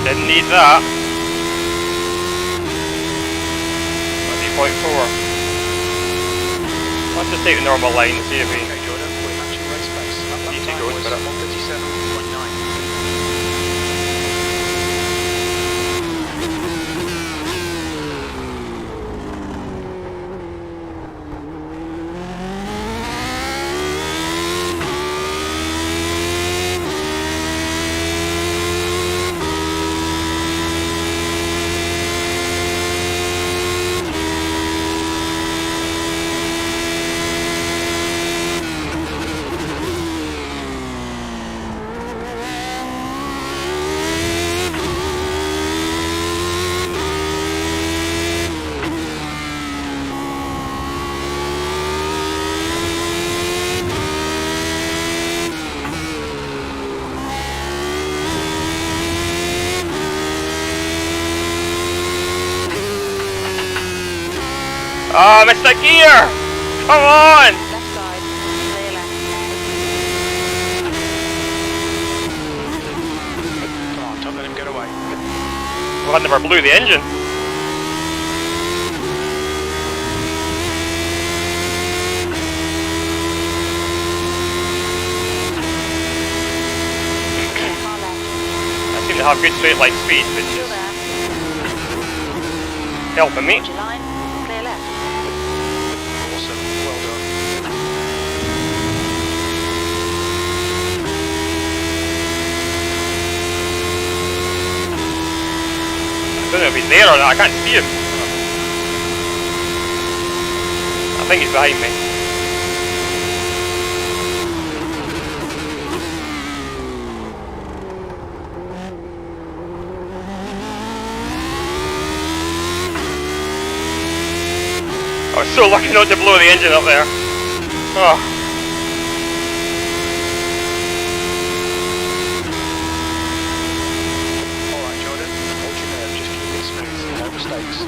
[SPEAKER 1] didn't need that. 20.4. Let's just take the normal line and see if we...
[SPEAKER 2] Okay, Jordan. We're matching race pace. That
[SPEAKER 1] Easy
[SPEAKER 2] time
[SPEAKER 1] goes,
[SPEAKER 2] was
[SPEAKER 1] but
[SPEAKER 2] 1:37.9.
[SPEAKER 1] Oh, Mr. Gear! Come on!
[SPEAKER 3] Left side. Clear left.
[SPEAKER 1] I never blew the engine.
[SPEAKER 3] Far left.
[SPEAKER 1] I seem to have good straight line speed, which
[SPEAKER 3] Still
[SPEAKER 1] is
[SPEAKER 3] there.
[SPEAKER 1] helping me.
[SPEAKER 3] Hold your line. Clear left.
[SPEAKER 2] Awesome. Well done.
[SPEAKER 1] I don't know if he's there or not, I can't see him. I think he's behind me. I was so lucky not to blow the engine up there. Oh.
[SPEAKER 2] Alright, Jordan. Hold your nerve. Just keep it smooth. No mistakes.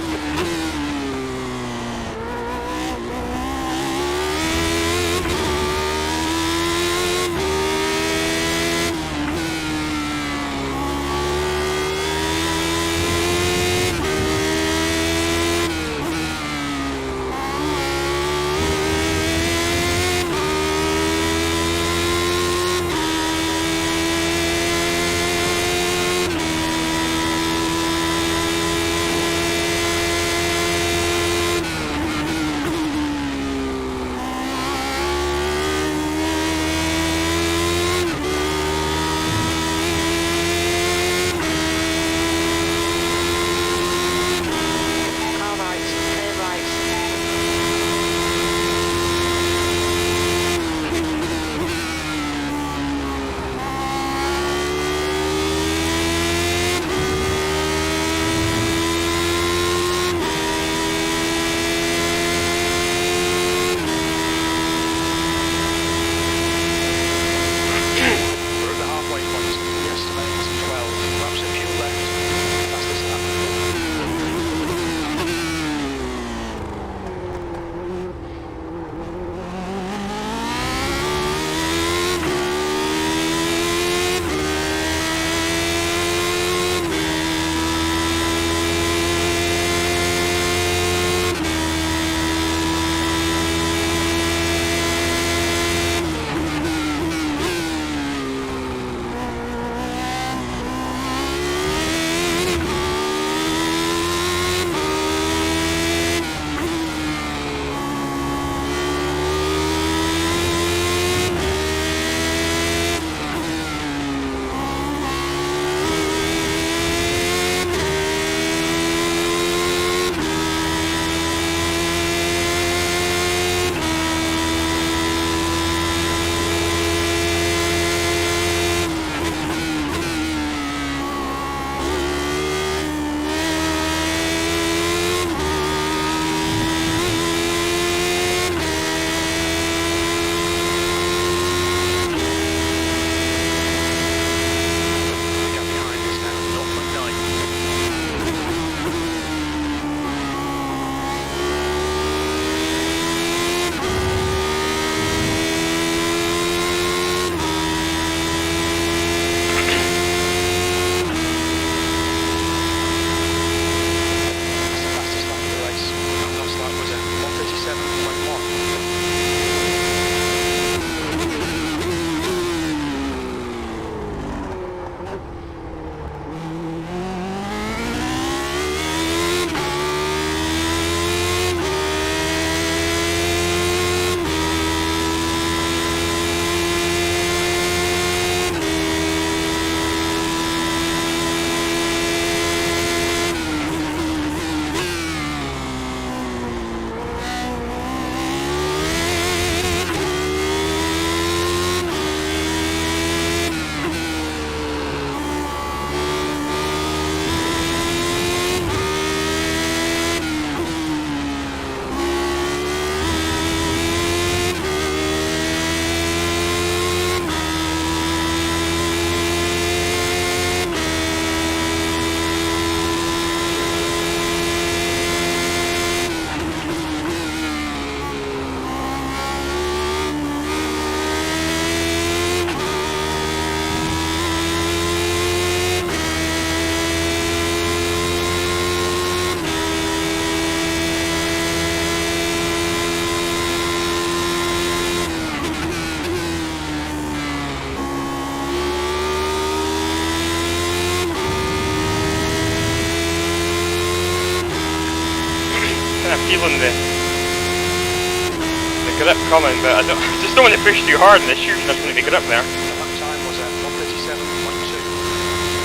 [SPEAKER 1] grip coming, but I just don't want to push too hard in the chute. There's going to be grip there.
[SPEAKER 2] That time was at 137.2.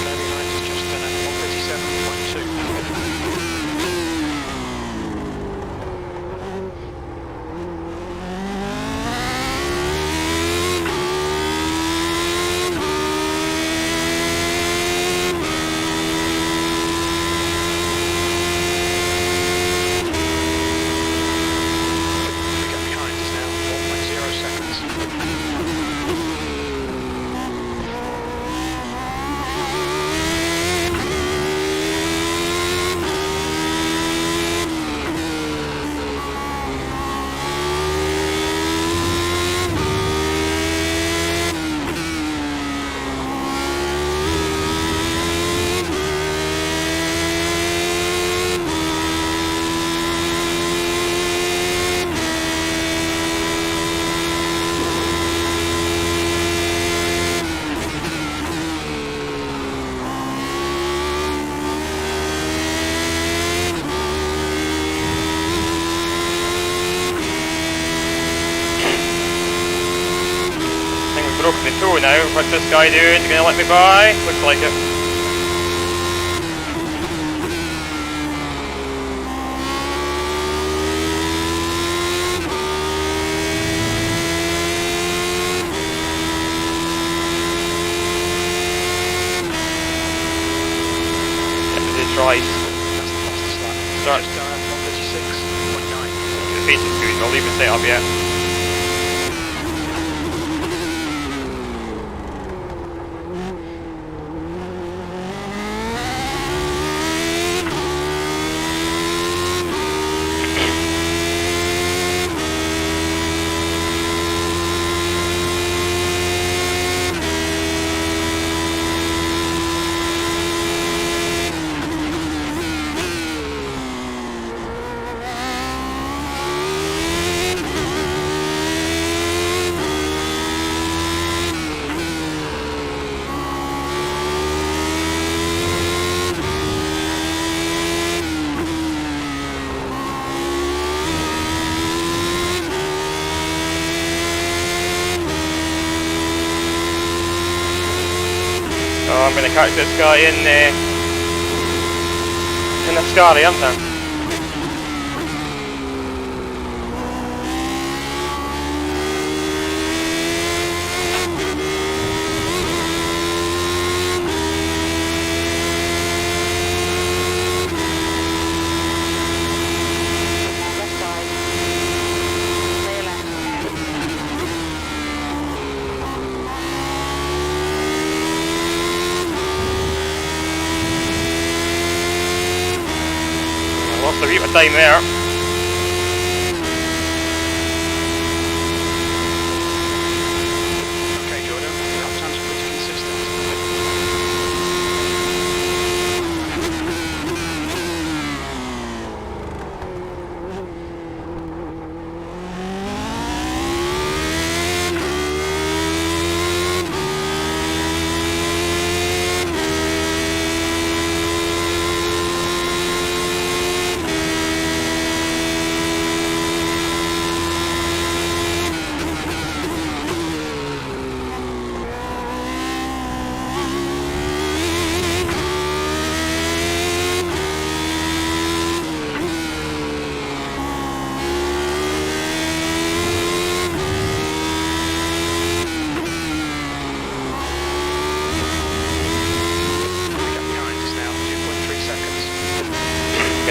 [SPEAKER 2] There behind is just done at 137.2.
[SPEAKER 1] Broken the toe now. What's this guy doing? Is he gonna let me by? Looks like it. It's right. Start.
[SPEAKER 2] Just 136.9.
[SPEAKER 1] The pace is good. I'll leave it set up yet. Oh, I'm going to catch this guy in the Scary, aren't I?
[SPEAKER 3] Left side. Clear left.
[SPEAKER 1] Lost a wee bit of time there.
[SPEAKER 2] Okay, Jordan. That time's pretty consistent.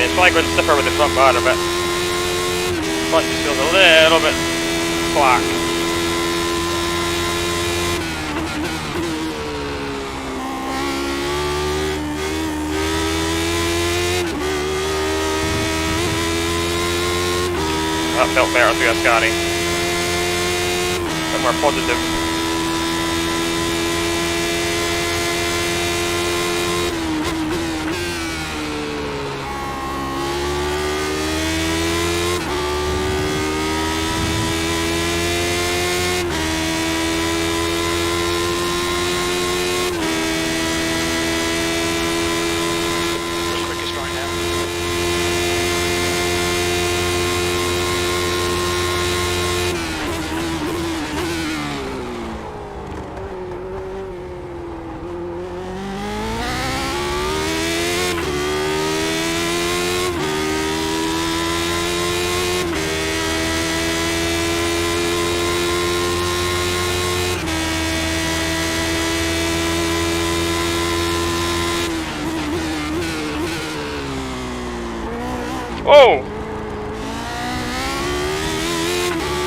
[SPEAKER 1] It's probably going stiffer with the front bar a bit. Front just feels a little bit slack. That felt better through Ascari. A bit more positive.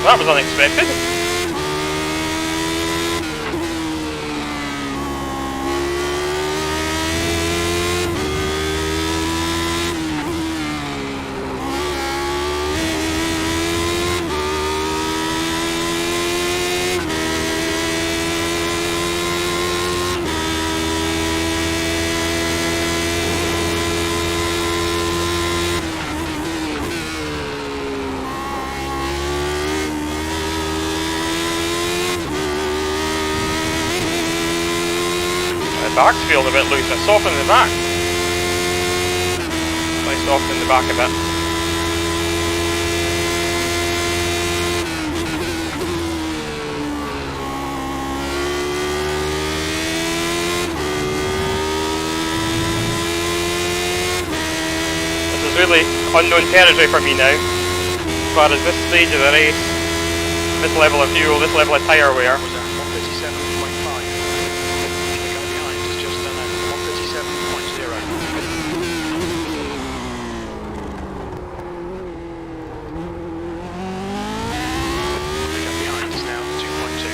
[SPEAKER 1] That was unexpected. The back's feeling a bit loose. I softened the back. I softened the back a bit. This is really unknown territory for me now. As far as this stage of the race, this level of fuel, this level of tyre wear.
[SPEAKER 2] Was at 137.5. The guy behind has just done a 137.0. The guy behind is now 2.2.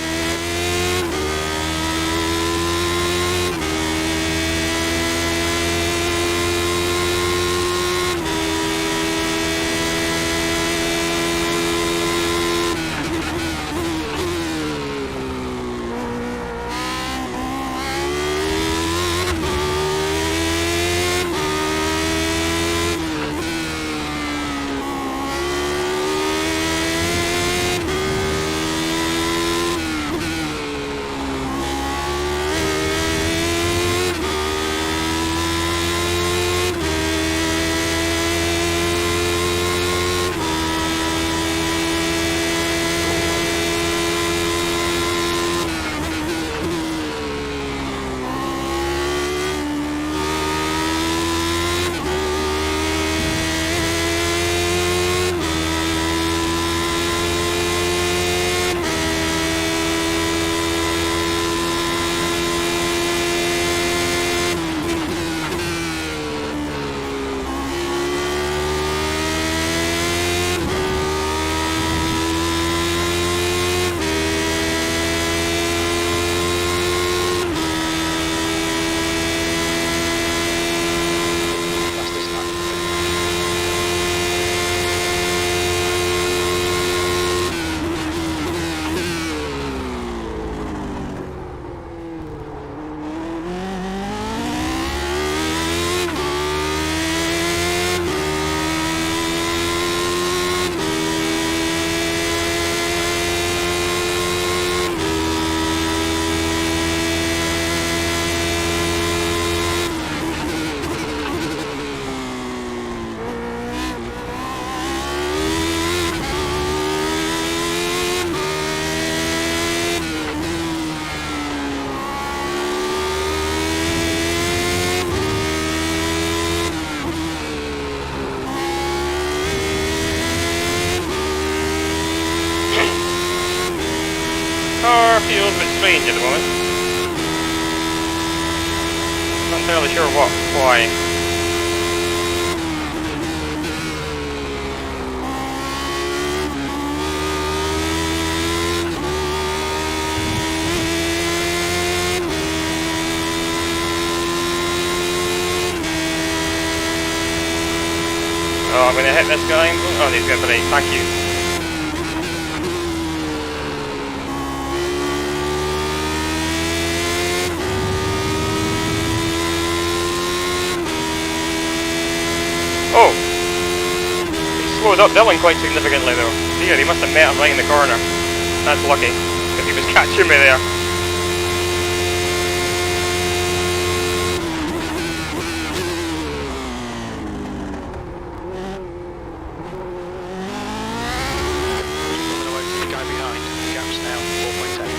[SPEAKER 1] Car feels a bit strange at the moment. Not entirely sure why. Oh, I'm gonna hit this guy. Oh, he's got brake. Thank you. Oh! He slowed up Dylan quite significantly though. Dear, he must have met him right in the corner. That's lucky, if he was catching me there.
[SPEAKER 2] Pulling away from the guy behind. The gap's now 4.8.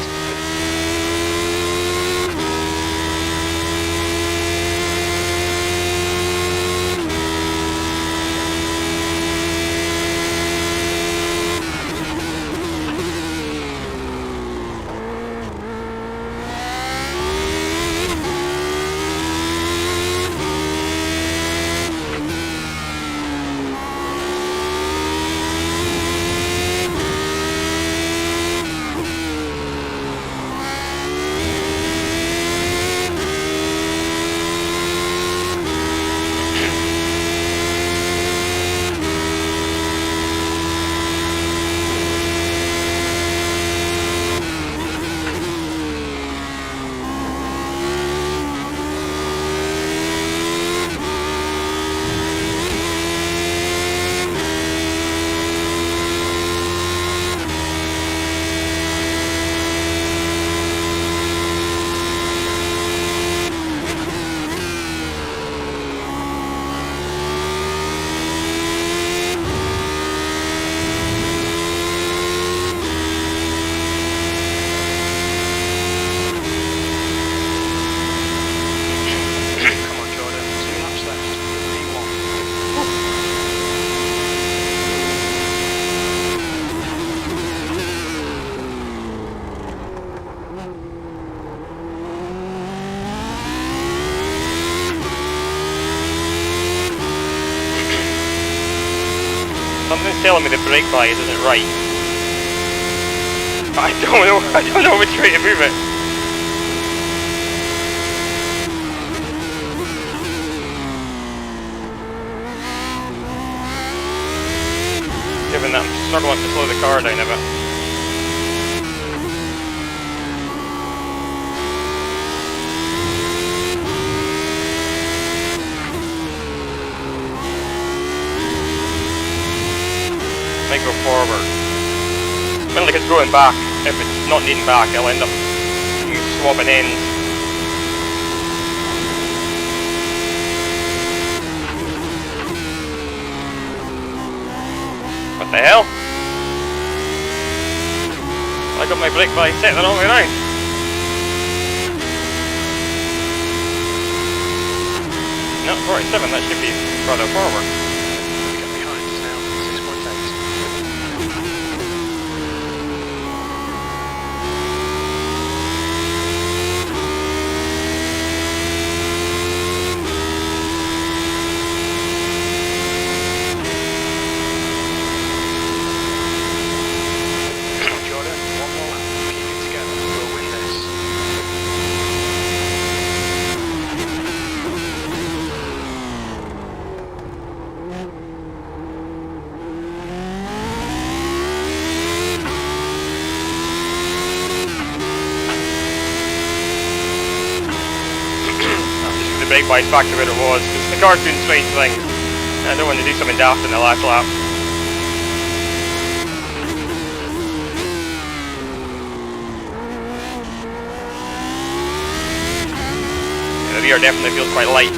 [SPEAKER 1] telling me the brake bias isn't right. But I don't know. I don't know which way to move it. Given that I'm struggling to slow the car down a bit. Might go forward. Feeling like it's going back. If it's not needing back, I'll end up swapping ends. What the hell? I got my brake by set the wrong way round. No, 47, that should be further forward.
[SPEAKER 2] Get behind us now, 6.8. Jordan, one more lap. Keep it together. We'll win this.
[SPEAKER 1] The brake bias back to where it was, because the car's doing strange things. I don't want to do something daft in the last lap. The rear definitely feels quite light.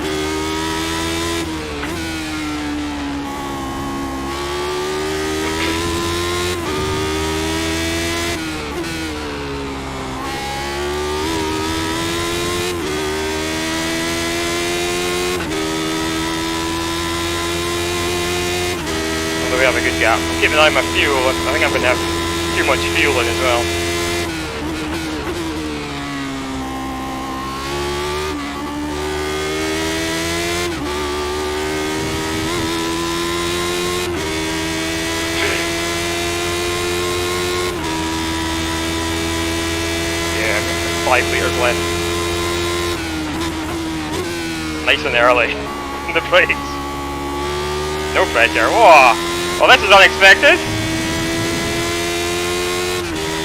[SPEAKER 1] Although we have a good gap. I'm keeping an eye on my fuel. I think I'm going to have too much fuel in as well. Yeah, I've got 5 litres left. Nice and early. The brakes. No pressure. Whoa! Well, this is unexpected.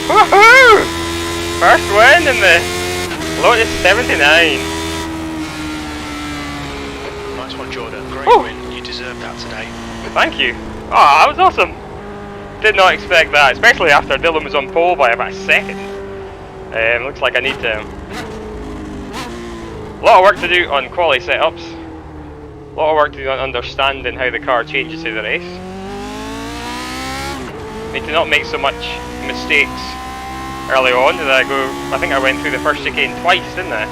[SPEAKER 1] Woohoo! First win in the Lotus 79.
[SPEAKER 2] Nice one, Jordan. Great
[SPEAKER 1] Woo.
[SPEAKER 2] win. You deserved that today.
[SPEAKER 1] Thank you. Oh, that was awesome. Did not expect that, especially after Dylan was on pole by about a second. Looks like I need to. A lot of work to do on quali setups. A lot of work to do on understanding how the car changes through the race. Need to not make so much mistakes early on. I think I went through the first chicane twice, didn't I?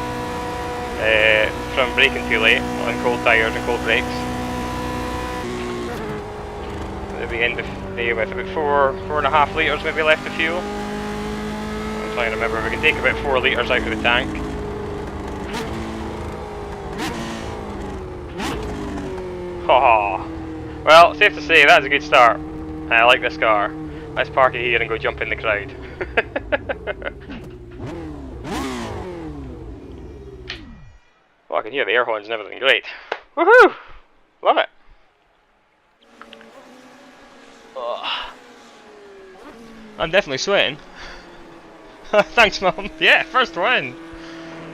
[SPEAKER 1] From braking too late on cold tyres and cold brakes. At the end of the day with about 4.5 litres maybe left of fuel. I'm trying to remember if we can take about 4 litres out of the tank. Haha. Well, safe to say that's a good start. I like this car. Let's park it here and go jump in the crowd. Oh, I can hear the air horns and everything. Great. Woohoo! Love it. Oh. I'm definitely sweating. Thanks, Mum. Yeah, first win.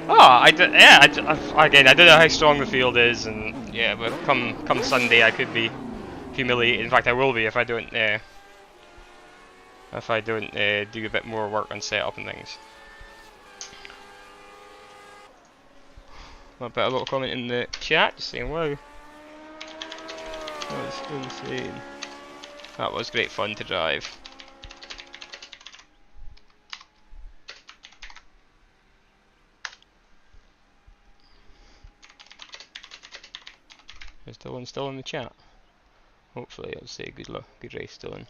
[SPEAKER 1] Oh, I don't know how strong the field is, and yeah, but come Sunday, I could be humiliated. In fact, I will be if I don't do a bit more work on setup and things. I'll put a little comment in the chat, just saying, wow, that was insane. That was great fun to drive. Is Dylan still in the chat? Hopefully I'll say good race, Dylan.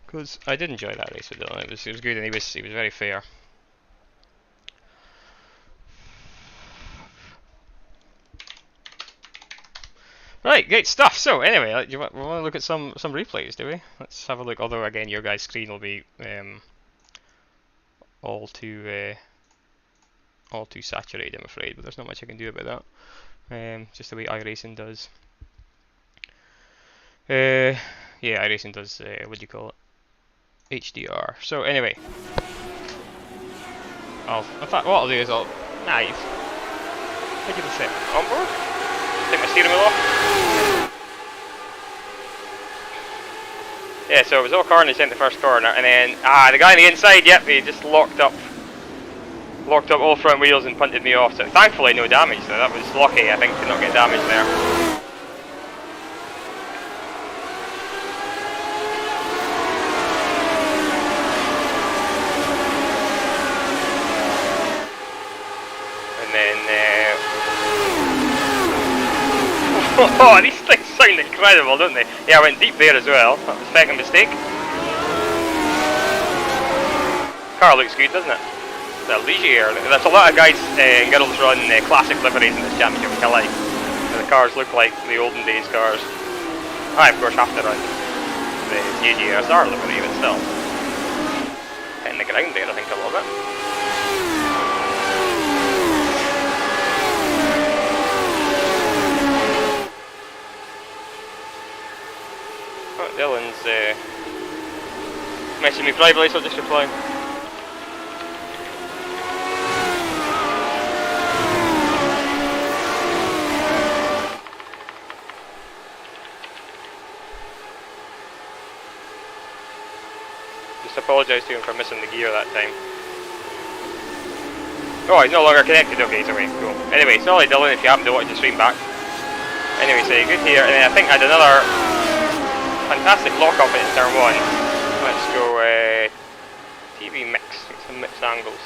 [SPEAKER 1] Because I did enjoy that race with Dylan. It was good, and he was very fair. Right, great stuff. So anyway, we want to look at some replays, do we? Let's have a look. Although again, your guys' screen will be all too saturated, I'm afraid. But there's not much I can do about that. Just the way iRacing does. Yeah, iRacing does. What do you call it? HDR. So anyway, in fact, what I'll do is nice. What do you say? On board? Take my steering wheel off. Yeah, so it was all carnage in the first corner, and then the guy on the inside, yep, he just locked up all front wheels and punted me off. So thankfully, no damage. So that was lucky, I think, to not get damage there. And then, oh, these things sound incredible, don't they? Yeah, I went deep there as well. That was a second mistake. Car looks good, doesn't it? The Ligier. There's a lot of guys and girls run classic liveries in this championship, which I like. The cars look like the olden days cars. I, of course, have to run the new GSR livery, but still. Hitting the ground there, I think, a little bit. Oh, Dylan's messaging me privately, so I'll just reply. Just apologise to him for missing the gear that time. Oh, he's no longer connected. Okay, so okay, cool. Anyway, sorry Dylan if you happen to watch the stream back. Anyway, so good here, and then I think I had another fantastic lock-up in turn 1. Let's go TV mix, some mixed angles.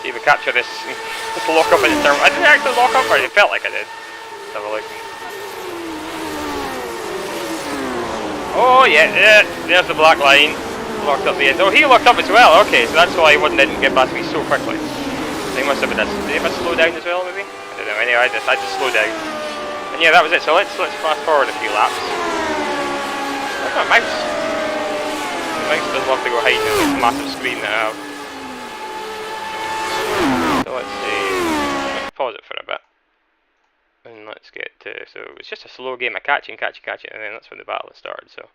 [SPEAKER 1] See if we capture this lock-up in turn 1. I didn't actually lock up, or it felt like I did. Let's have a look. Oh yeah, there's the black line. Locked up the end. Oh, he locked up as well. Okay, so that's why he didn't get past me so quickly. They must have been did I slow down as well, maybe? I don't know. Anyway, I just slow down. And yeah, that was it. So let's fast forward a few laps. Look at my mouse. The mouse does love to go hide in this massive screen that I have. So let's see. Let's pause it for a bit. And let's get to, so it's just a slow game of catching, and then that's when the battle has started, so.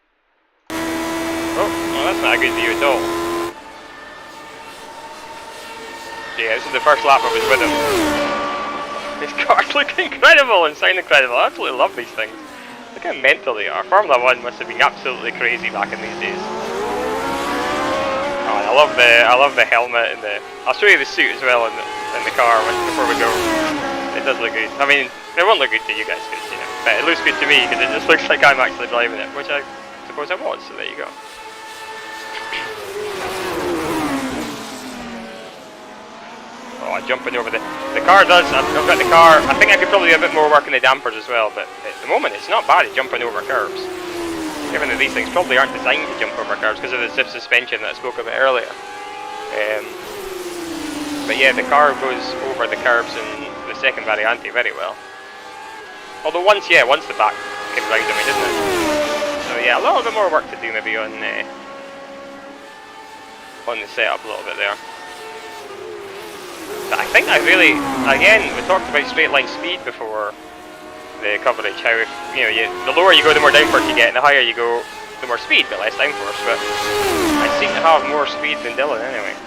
[SPEAKER 1] Oh, well that's not a good view at all. Yeah, this is the first lap I was with him. These cars look incredible and sound incredible. I absolutely love these things. Look how mental they are. Formula 1 must have been absolutely crazy back in these days. Oh, and I love the helmet and the. I'll show you the suit as well in the car before we go. It does look good. I mean, it won't look good to you guys, cause, you know, but it looks good to me because it just looks like I'm actually driving it, which I suppose I was. So there you go. Oh, jumping over the car does. I've got the car. I think I could probably do a bit more work in the dampers as well, but at the moment it's not bad at jumping over curves. Given that these things probably aren't designed to jump over curves because of the zip suspension that I spoke about earlier. But yeah, the car goes over the curves in the second Variante very well. Although once the back came round to me, didn't it? So yeah, a little bit more work to do maybe on the setup a little bit there. But I think I really, again, we talked about straight line speed before the coverage, how if, you know, the lower you go the more downforce you get, and the higher you go the more speed but less downforce, but I seem to have more speed than Dylan anyway.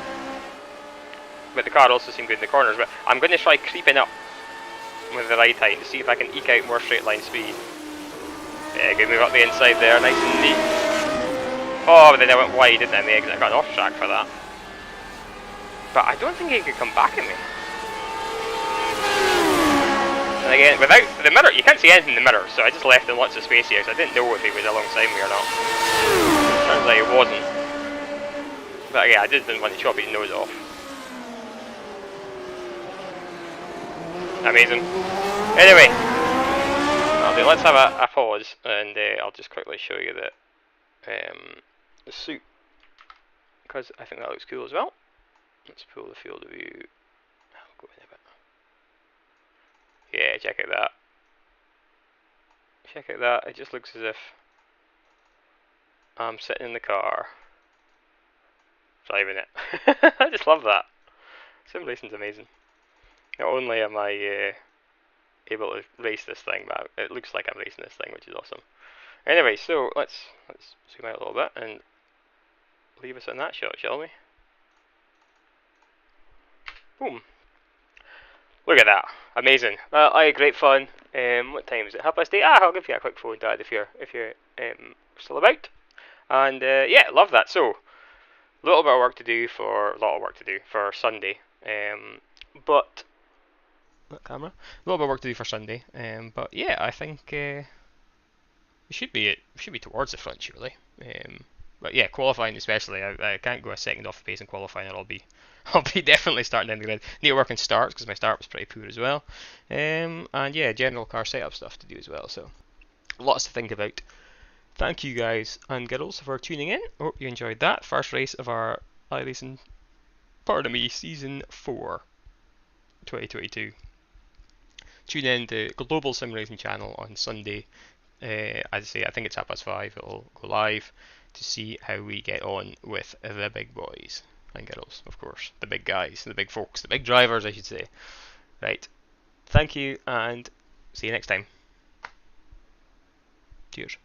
[SPEAKER 1] But the car also seemed good in the corners, but I'm going to try creeping up with the right height to see if I can eke out more straight line speed. Yeah, good move up the inside there, nice and neat. Oh, but then I went wide, didn't I, in the exit? I got off track for that. But I don't think he could come back at me. And again, without the mirror, you can't see anything in the mirror, so I just left in lots of space here, so I didn't know if he was alongside me or not. Turns out he wasn't. But yeah, I didn't want to chop his nose off. Amazing. Anyway, let's have a pause, and I'll just quickly show you the suit, because I think that looks cool as well. Let's pull the field of view. I'll go in a bit. Yeah, check out that. check out that. It just looks as if I'm sitting in the car driving it. I just love that. Sim racing's amazing. Not only am I able to race this thing, but it looks like I'm racing this thing, which is awesome. Anyway, so let's zoom out a little bit and leave us in that shot, shall we? Boom. Look at that. Amazing. Great fun. What time is it? 8:30? I'll give you a quick phone, Dad, if you're still about. And yeah, love that. So, a lot of work to do for Sunday. But that camera. A little bit of work to do for Sunday. But yeah, I think we should be towards the front, surely. But yeah, qualifying especially, I can't go a second off the pace in qualifying, or I'll be definitely starting down the grid. Need to work on starts because my start was pretty poor as well. And yeah, general car setup stuff to do as well. So lots to think about. Thank you guys and girls for tuning in. Hope you enjoyed that first race of our iRacing, season 4, 2022. Tune in to Global Sim Racing channel on Sunday. As I say, I think it's 5:30. It'll go live to see how we get on with the big boys and girls, of course, the big guys, the big folks, the big drivers, I should say. Right. Thank you and see you next time. Cheers.